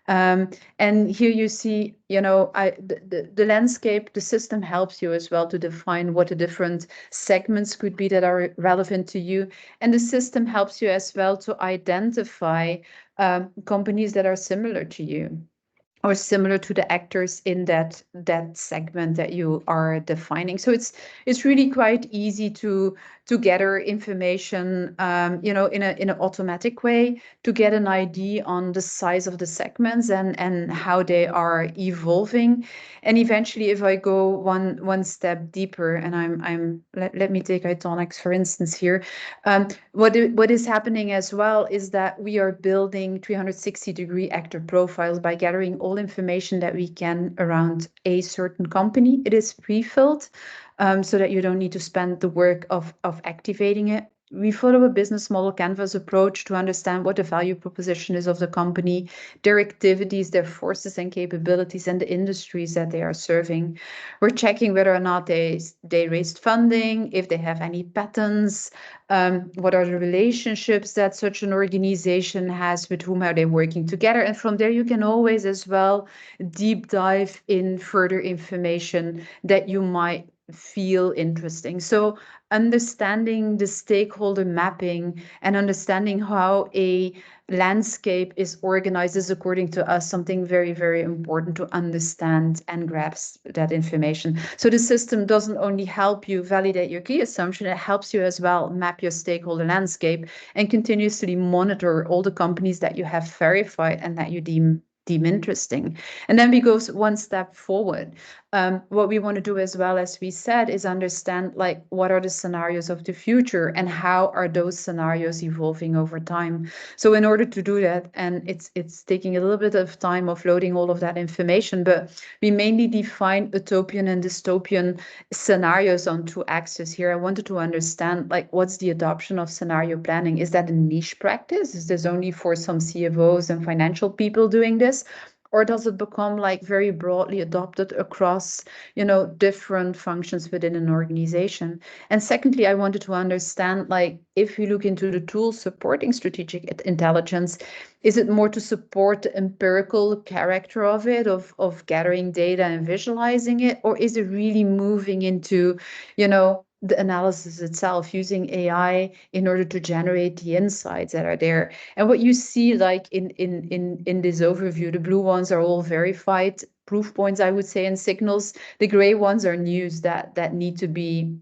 And here you see, the landscape, the system helps you as well to define what the different segments could be that are relevant to you. And the system helps you as well to identify companies that are similar to you, or similar to the actors in that segment that you are defining. So it's really quite easy to gather information, in an automatic way, to get an idea on the size of the segments and how they are evolving. And eventually, if I go one step deeper, and let me take Itonics for instance here. What is happening as well is that we are building 360-degree actor profiles by gathering all information that we can around a certain company. It is pre-filled, so that you don't need to spend the work of activating it. We follow a business model canvas approach to understand what the value proposition is of the company, their activities, their forces and capabilities, and the industries that they are serving. We're checking whether or not they raised funding, if they have any patents, what are the relationships that such an organization has, with whom are they working together. And from there, you can always as well deep dive in further information that you might feel interesting. So understanding the stakeholder mapping and understanding how a landscape is organized is, according to us, something very, very important to understand and grasp that information. So the system doesn't only help you validate your key assumption, it helps you as well map your stakeholder landscape and continuously monitor all the companies that you have verified and that you deem interesting. And then we go one step forward. What we want to do as well, as we said, is understand what are the scenarios of the future and how are those scenarios evolving over time. So in order to do that, and it's taking a little bit of time of loading all of that information, but we mainly define utopian and dystopian scenarios on two axes here. I wanted to understand what's the adoption of scenario planning? Is that a niche practice? Is this only for some CFOs and financial people doing this? Or does it become very broadly adopted across, different functions within an organization? And secondly, I wanted to understand, if you look into the tools supporting strategic intelligence, is it more to support the empirical character of it, of gathering data and visualizing it? Or is it really moving into, the analysis itself, using AI in order to generate the insights that are there. And what you see, like in this overview, the blue ones are all verified proof points, I would say, and signals. The gray ones are news that need to be,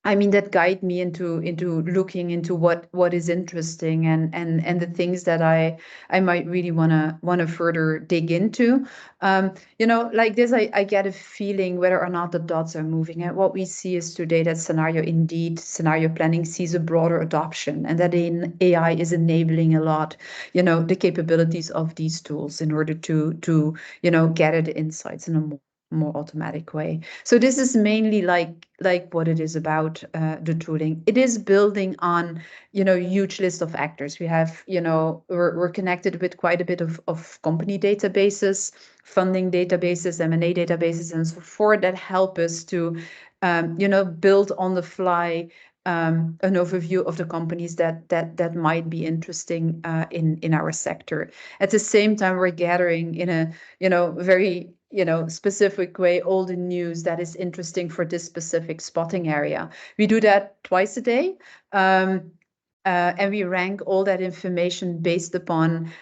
I mean, that guide me into looking into what is interesting and the things that I might really wanna further dig into. You know, like this, I get a feeling whether or not the dots are moving. And what we see is today that scenario planning sees a broader adoption, and that in AI is enabling a lot, you know, the capabilities of these tools in order to you know, gather the insights in a more automatic way. So this is mainly like what it is about, the tooling. It is building on, you know, huge list of actors. We have, you know, we're connected with quite a bit of company databases, funding databases, M&A databases, and so forth that help us to, you know, build on the fly an overview of the companies that might be interesting in our sector. At the same time, we're gathering in a, you know, very, you know, specific way all the news that is interesting for this specific spotting area. We do that twice a day. And we rank all that information based upon,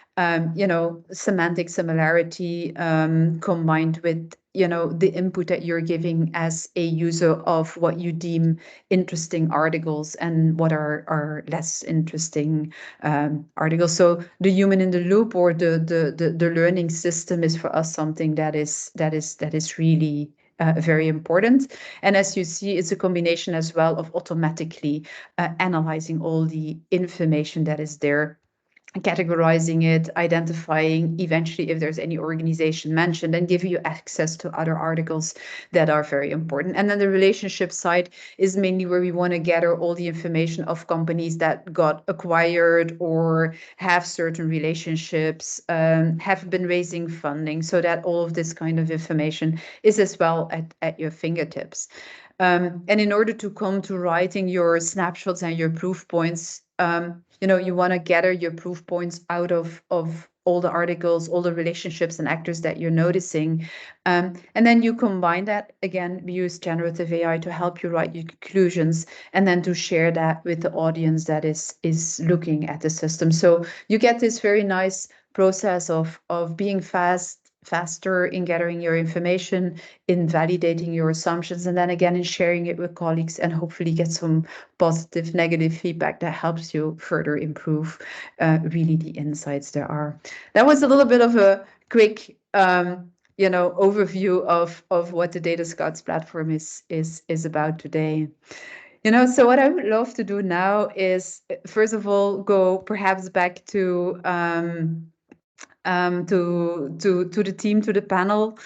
you know, semantic similarity combined with, you know, the input that you're giving as a user of what you deem interesting articles and what are less interesting articles. So the human in the loop, or the learning system, is for us something that is really very important. And as you see, it's a combination as well of automatically analyzing all the information that is there, categorizing it, identifying eventually if there's any organization mentioned, and give you access to other articles that are very important. And then the relationship side is mainly where we want to gather all the information of companies that got acquired or have certain relationships, have been raising funding, so that all of this kind of information is as well at your fingertips. And in order to come to writing your snapshots and your proof points, you know, you want to gather your proof points out of all the articles, all the relationships and actors that you're noticing. And then you combine that, again, we use generative AI to help you write your conclusions, and then to share that with the audience that is looking at the system. So you get this very nice process of being faster in gathering your information, in validating your assumptions, and then again in sharing it with colleagues, and hopefully get some positive, negative feedback that helps you further improve really the insights there are. That was a little bit of a quick you know, overview of what the DataScouts platform is about today. You know, so what I would love to do now is, first of all, go perhaps back to the team, to the panel,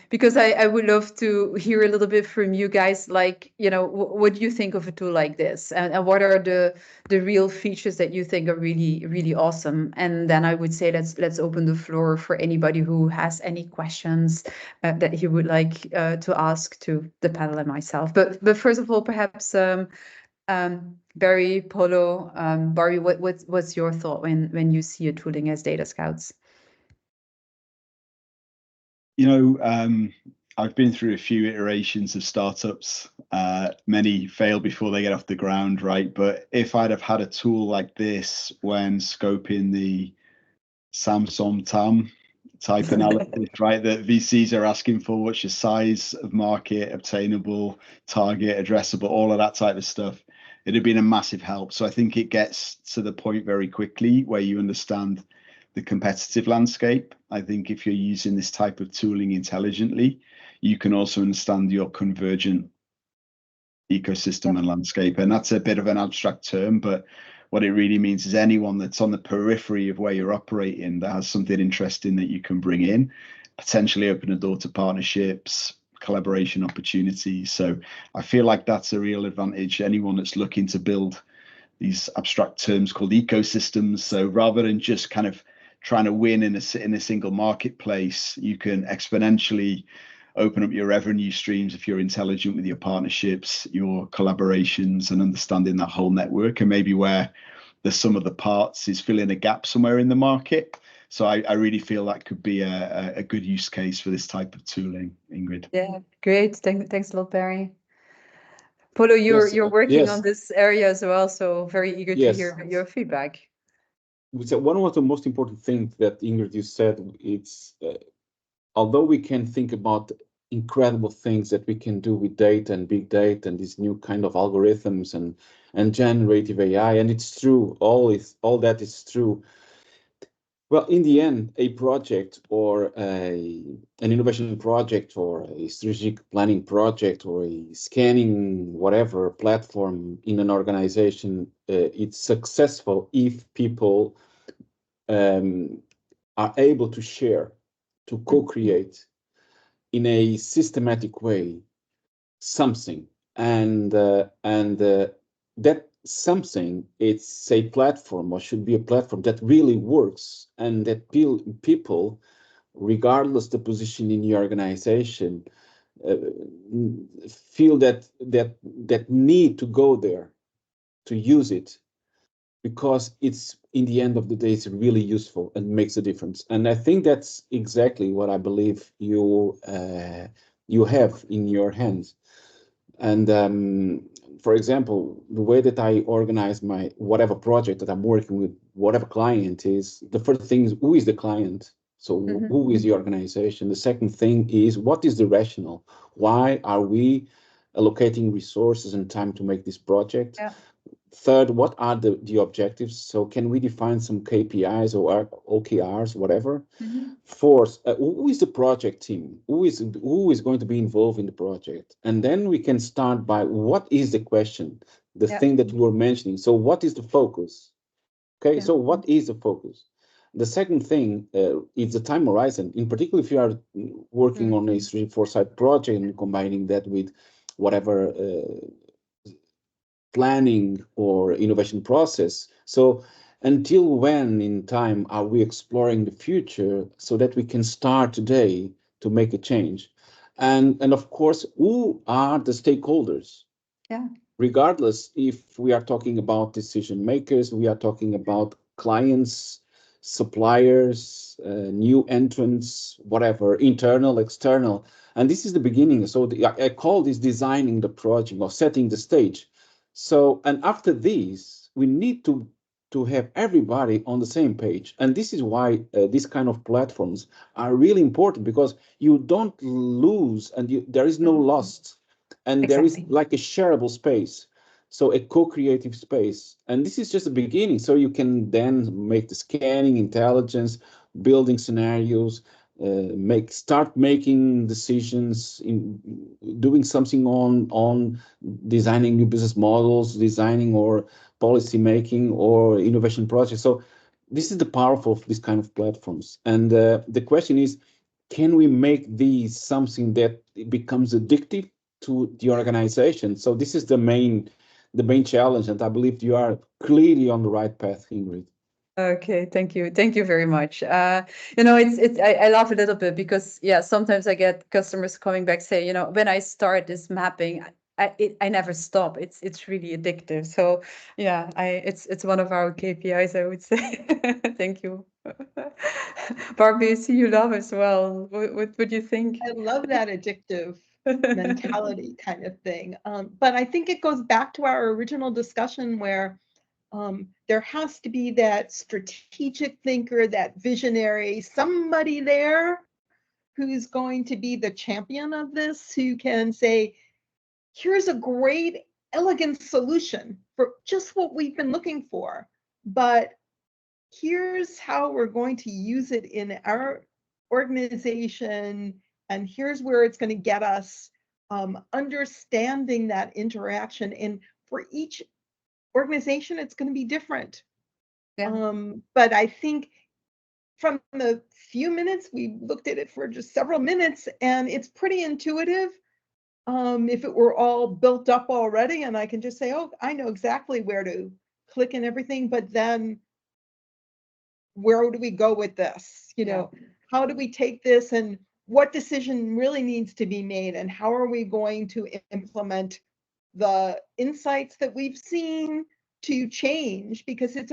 because I would love to hear a little bit from you guys, like, you know, what do you think of a tool like this, and what are the real features that you think are really, really awesome? And then I would say let's open the floor for anybody who has any questions that he would like to ask to the panel and myself. But first of all, perhaps Barry, Polo, Barry, what's your thought when you see a tooling as DataScouts? You know, I've been through a few iterations of startups. Many fail before they get off the ground, right? But if I'd have had a tool like this when scoping the Samsung TAM type analysis, right, that VCs are asking for, what's your size of market, obtainable, target, addressable, all of that type of stuff, it'd have been a massive help. So I think it gets to the point very quickly where you understand the competitive landscape. I think if you're using this type of tooling intelligently, you can also understand your convergent ecosystem and landscape. And that's a bit of an abstract term, but what it really means is anyone that's on the periphery of where you're operating that has something interesting that you can bring in, potentially open a door to partnerships, collaboration opportunities. So I feel like that's a real advantage. Anyone that's looking to build these abstract terms called ecosystems. So rather than just kind of trying to win in a single marketplace, you can exponentially open up your revenue streams if you're intelligent with your partnerships, your collaborations, and understanding that whole network, and maybe where the sum of the parts is filling a gap somewhere in the market. So I really feel that could be a good use case for this type of tooling, Ingrid. Yeah, great. Thanks a lot, Barry. Polo, Yes, you're working on yes, this area as well, so very eager to yes. hear your feedback. So one of the most important things that Ingrid you said, it's although we can think about incredible things that we can do with data and big data and these new kind of algorithms and generative AI, and it's true, all that is true. Well, in the end, a project or an innovation project or a strategic planning project or a scanning whatever platform in an organization, it's successful if people are able to share, to co-create in a systematic way something, and that something, it's a platform or should be a platform that really works and that people, regardless the position in the organization, uh, feel that need to go there to use it because it's in the end of the day it's really useful and makes a difference. And I think that's exactly what I believe you have in your hands. And for example, the way that I organize my whatever project that I'm working with, whatever client is, the first thing is who is the client? So who is the organization? The second thing is what is the rationale? Why are we allocating resources and time to make this project? Yeah. Third, what are the objectives? So can we define some KPIs or OKRs, whatever? Fourth, who is the project team? Who is going to be involved in the project? And then we can start by what is the question, the Yeah. thing that you were mentioning. So what is the focus? Okay, Yeah. so what is the focus? The second thing is the time horizon. In particular, if you are working on a 3-4 site project and combining that with whatever planning or innovation process. So until when in time are we exploring the future so that we can start today to make a change? And of course, who are the stakeholders? Yeah. Regardless if we are talking about decision makers, we are talking about clients, suppliers, new entrants, whatever, internal, external. And this is the beginning. So I call this designing the project or setting the stage. So, and after this, we need to have everybody on the same page. And this is why these kind of platforms are really important because you don't lose and there is no loss and there is Exactly. like a shareable space, so a co-creative space, and this is just the beginning. So you can then make the scanning intelligence, building scenarios, start making decisions, in doing something on designing new business models, designing or policy making or innovation projects. So this is the power of this kind of platforms, and the question is, can we make these something that becomes addictive to the organization? So this is the main challenge, and I believe you are clearly on the right path, Ingrid. Okay, thank you very much. I laugh a little bit because yeah, sometimes I get customers coming back say, when I start this mapping, I never stop. It's really addictive. So yeah, it's one of our KPIs, I would say. Thank you, Barbie. I see you love as well. What do you think? I love that addictive mentality kind of thing. But I think it goes back to our original discussion where there has to be that strategic thinker, that visionary, somebody there who's going to be the champion of this, who can say, here's a great, elegant solution for just what we've been looking for. But here's how we're going to use it in our organization, and here's where it's going to get us, understanding that interaction. And for each organization, it's going to be different. Yeah. But I think from the few minutes, we looked at it for just several minutes, and it's pretty intuitive. If it were all built up already, and I can just say, oh, I know exactly where to click and everything, but then where do we go with this? How do we take this, and what decision really needs to be made, and how are we going to implement the insights that we've seen to change? Because it's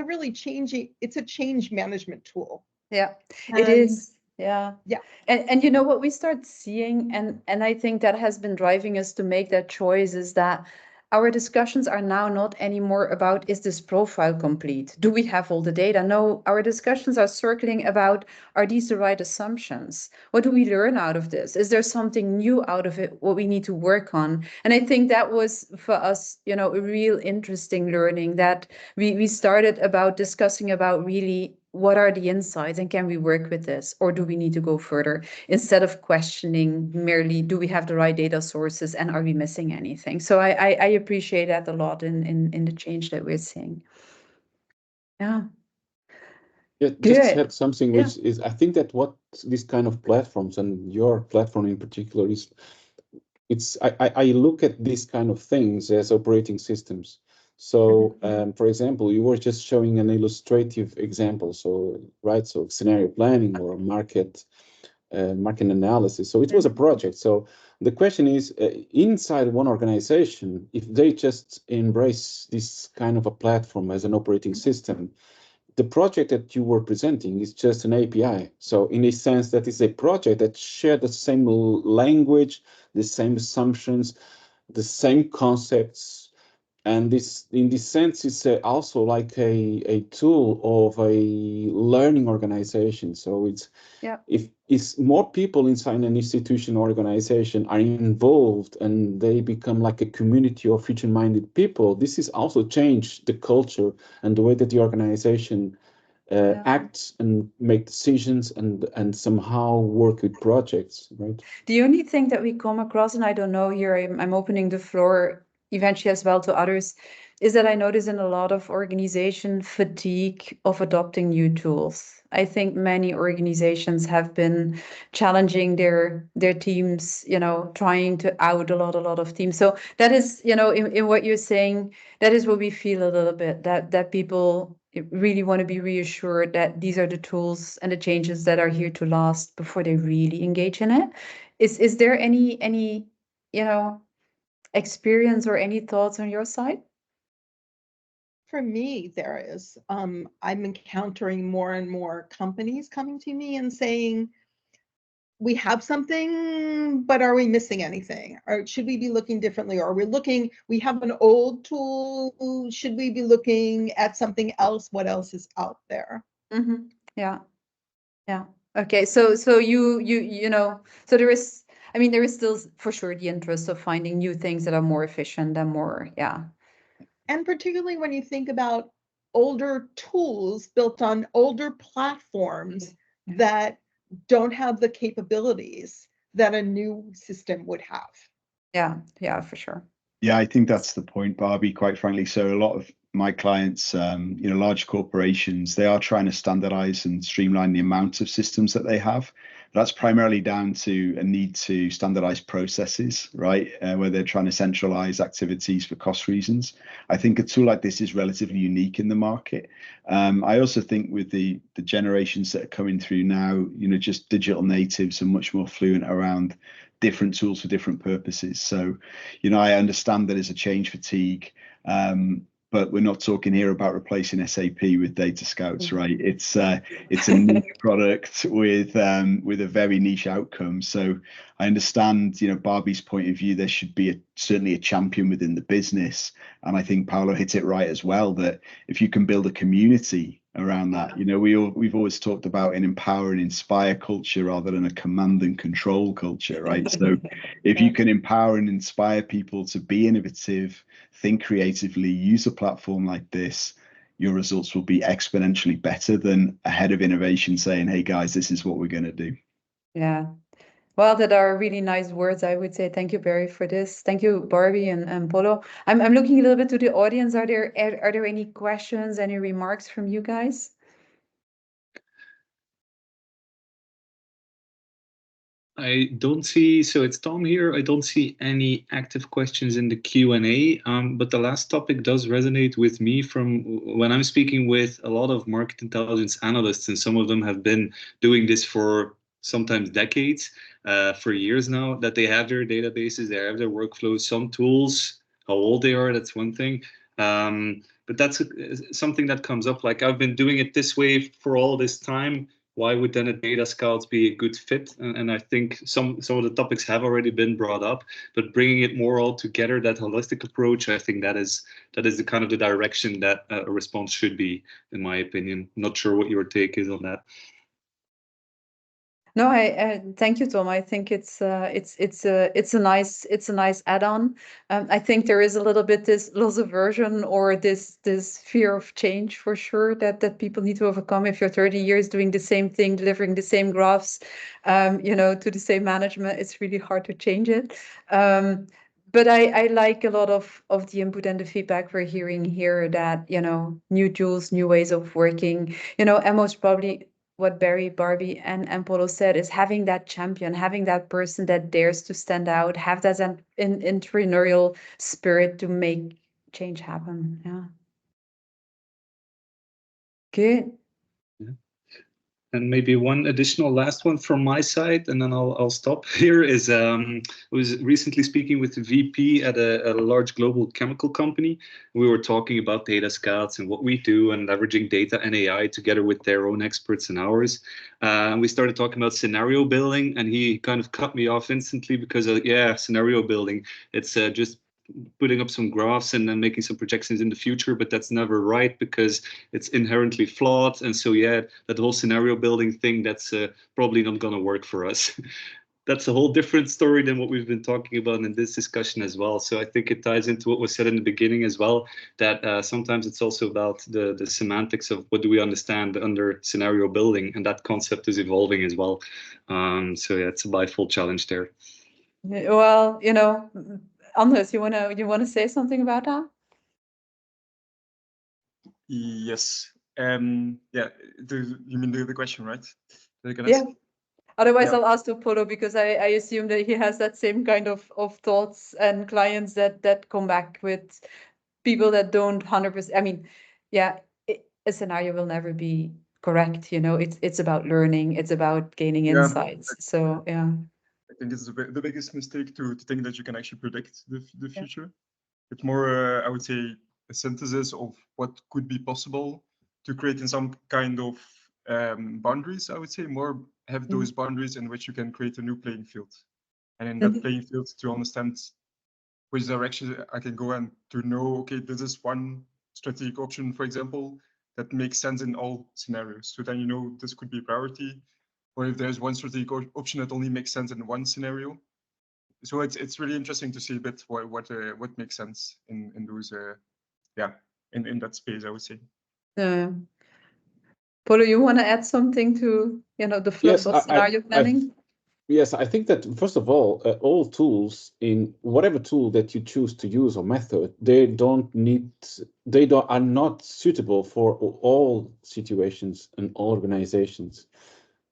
a change management tool. Yeah, it And is. Yeah. yeah, And what we start seeing, and I think that has been driving us to make that choice, is that our discussions are now not anymore about, is this profile complete? Do we have all the data? No, our discussions are circling about, are these the right assumptions? What do we learn out of this? Is there something new out of it, what we need to work on? And I think that was for us, you know, a real interesting learning, that we started about discussing about really what are the insights and can we work with this, or do we need to go further, instead of questioning merely do we have the right data sources and are we missing anything. So I appreciate that a lot in the change that we're seeing. Yeah. Yeah, Good. just to add something, Yeah. which is, I think that what these kind of platforms, and your platform in particular, is, I look at these kind of things as operating systems. So, for example, you were just showing an illustrative example. So, right, so scenario planning or market analysis. So it was a project. So the question is, inside one organization, if they just embrace this kind of a platform as an operating system, the project that you were presenting is just an API. So in a sense, that is a project that shares the same language, the same assumptions, the same concepts. And this, in this sense, is also like a tool of a learning organization. So it's, if more people inside an institution or organization are involved and they become like a community of future-minded people, this is also change the culture and the way that the organization acts and make decisions and somehow work with projects, right? The only thing that we come across, and I don't know, here I'm opening the floor eventually as well to others, is that I notice in a lot of organization fatigue of adopting new tools. I think many organizations have been challenging their teams, you know, trying to out a lot of teams. So that is, you know, in what you're saying, that is what we feel a little bit, that people really want to be reassured that these are the tools and the changes that are here to last before they really engage in it. Is there any you know, experience or any thoughts on your side? For me, there is. I'm encountering more and more companies coming to me and saying, we have something, but are we missing anything? Or should we be looking differently? Or we have an old tool, should we be looking at something else? What else is out there? Mm-hmm. Yeah. Yeah. Okay. So you know, so there is, I mean, there is still for sure the interest of finding new things that are more efficient and more, yeah. And particularly when you think about older tools built on older platforms that don't have the capabilities that a new system would have. Yeah, yeah, for sure. Yeah, I think that's the point, Barbie, quite frankly. So a lot of my clients, you know, large corporations, they are trying to standardize and streamline the amount of systems that they have. That's primarily down to a need to standardize processes, right? Where they're trying to centralize activities for cost reasons. I think a tool like this is relatively unique in the market. I also think with the generations that are coming through now, you know, just digital natives are much more fluent around different tools for different purposes. So, you know, I understand that there's a change fatigue, but we're not talking here about replacing SAP with DataScouts, right? It's a niche product with a very niche outcome. So I understand, you know, Barbie's point of view. There should be certainly a champion within the business, and I think Paolo hit it right as well. That if you can build a community around that, you know, we've always talked about an empower and inspire culture rather than a command and control culture, right? So if you can empower and inspire people to be innovative, think creatively, use a platform like this, your results will be exponentially better than a head of innovation saying, hey guys, this is what we're going to do. Yeah. Well, that are really nice words, I would say. Thank you, Barry, for this. Thank you, Barbie and Polo. I'm looking a little bit to the audience. Are there any questions, any remarks from you guys? I don't see, so it's Tom here. I don't see any active questions in the Q&A, but the last topic does resonate with me from when I'm speaking with a lot of market intelligence analysts, and some of them have been doing this for sometimes decades, for years now, that they have their databases, they have their workflows, some tools, how old they are, that's one thing. But that's something that comes up, like I've been doing it this way for all this time, why would then a data scout be a good fit? And I think some of the topics have already been brought up, but bringing it more all together, that holistic approach, I think that is the kind of the direction that a response should be, in my opinion. Not sure what your take is on that. No, I thank you, Tom. I think it's a nice add-on. I think there is a little bit this loss aversion or this fear of change for sure that people need to overcome. If you're 30 years doing the same thing, delivering the same graphs, to the same management, it's really hard to change it. But I like a lot of the input and the feedback we're hearing here that, new tools, new ways of working, and most probably what Barry, Barbie, and Polo said is having that champion, having that person that dares to stand out, have that entrepreneurial spirit to make change happen. Yeah. Good. And maybe one additional last one from my side, and then I'll stop here, is I was recently speaking with the VP at a large global chemical company. We were talking about data scouts and what we do and leveraging data and AI together with their own experts and ours. And we started talking about scenario building, and he kind of cut me off instantly because, scenario building, it's just putting up some graphs and then making some projections in the future, but that's never right because it's inherently flawed. And so, that whole scenario building thing, that's probably not going to work for us. That's a whole different story than what we've been talking about in this discussion as well. So I think it ties into what was said in the beginning as well, that sometimes it's also about the semantics of what do we understand under scenario building, and that concept is evolving as well. It's a bifold challenge there. Well, Anders, you wanna say something about that? Yes. You mean the question, right? Yeah. Otherwise, I'll ask to Polo because I assume that he has that same kind of thoughts and clients that come back with people that don't 100%. I mean, a scenario will never be correct. It's about learning. It's about gaining insights. So yeah. I think it's the biggest mistake to think that you can actually predict the future. It's more, I would say, a synthesis of what could be possible to create in some kind of boundaries. I would say more have those boundaries in which you can create a new playing field, and in that playing field to understand which direction I can go and to know, okay, this is one strategic option, for example, that makes sense in all scenarios. So then this could be a priority, or if there's one strategic option that only makes sense in one scenario. So it's really interesting to see a bit what makes sense in those in that space, I would say. Polo, you want to add something to the fluff of scenario planning? Yes, I think that first of all tools, in whatever tool that you choose to use or method, they are not suitable for all situations and all organizations.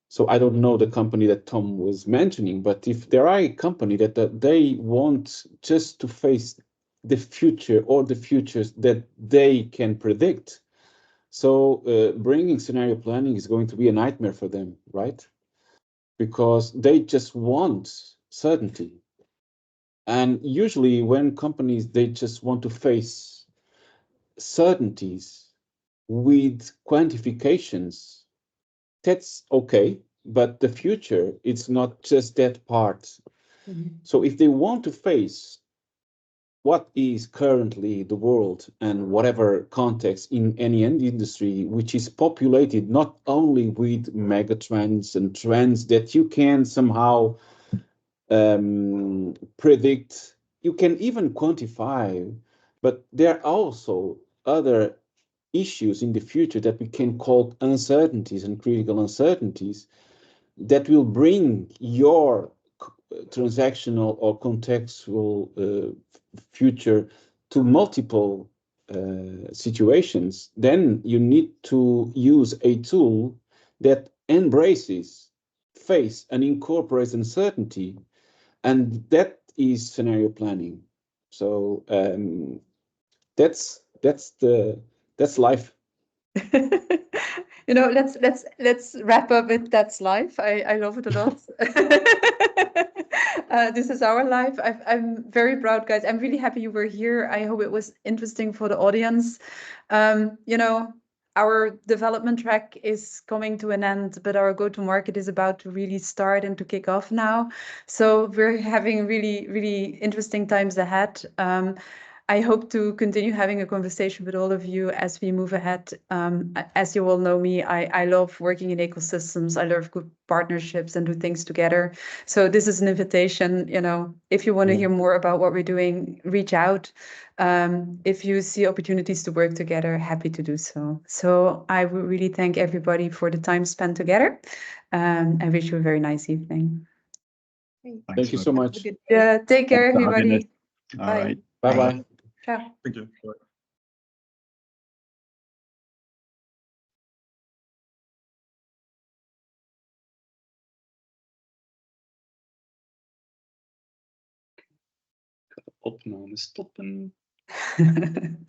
So I don't know the company that Tom was mentioning, but if there are a company that they want just to face the future or the futures that they can predict, so bringing scenario planning is going to be a nightmare for them, right? Because they just want certainty. And usually when companies, they just want to face certainties with quantifications, that's okay. But the future, it's not just that part. So if they want to face what is currently the world and whatever context in any industry, which is populated not only with mega trends and trends that you can somehow predict, you can even quantify, but there are also other issues in the future that we can call uncertainties and critical uncertainties that will bring your transactional or contextual future to multiple situations. Then you need to use a tool that embraces, face, and incorporates uncertainty, and that is scenario planning. So that's life. Let's wrap up with that's life. I love it a lot. This is our life. I'm very proud, guys. I'm really happy you were here. I hope it was interesting for the audience. our development track is coming to an end, but our go-to-market is about to really start and to kick off now. So we're having really, really interesting times ahead. I hope to continue having a conversation with all of you as we move ahead. As you all know me, I love working in ecosystems. I love good partnerships and do things together. So this is an invitation, if you want to hear more about what we're doing, reach out. If you see opportunities to work together, happy to do so. So I would really thank everybody for the time spent together. I wish you a very nice evening. Thank you so much. Yeah, take care, everybody. All Bye. right. Bye-bye. Ciao. Thank you. Bye. Opname stoppen.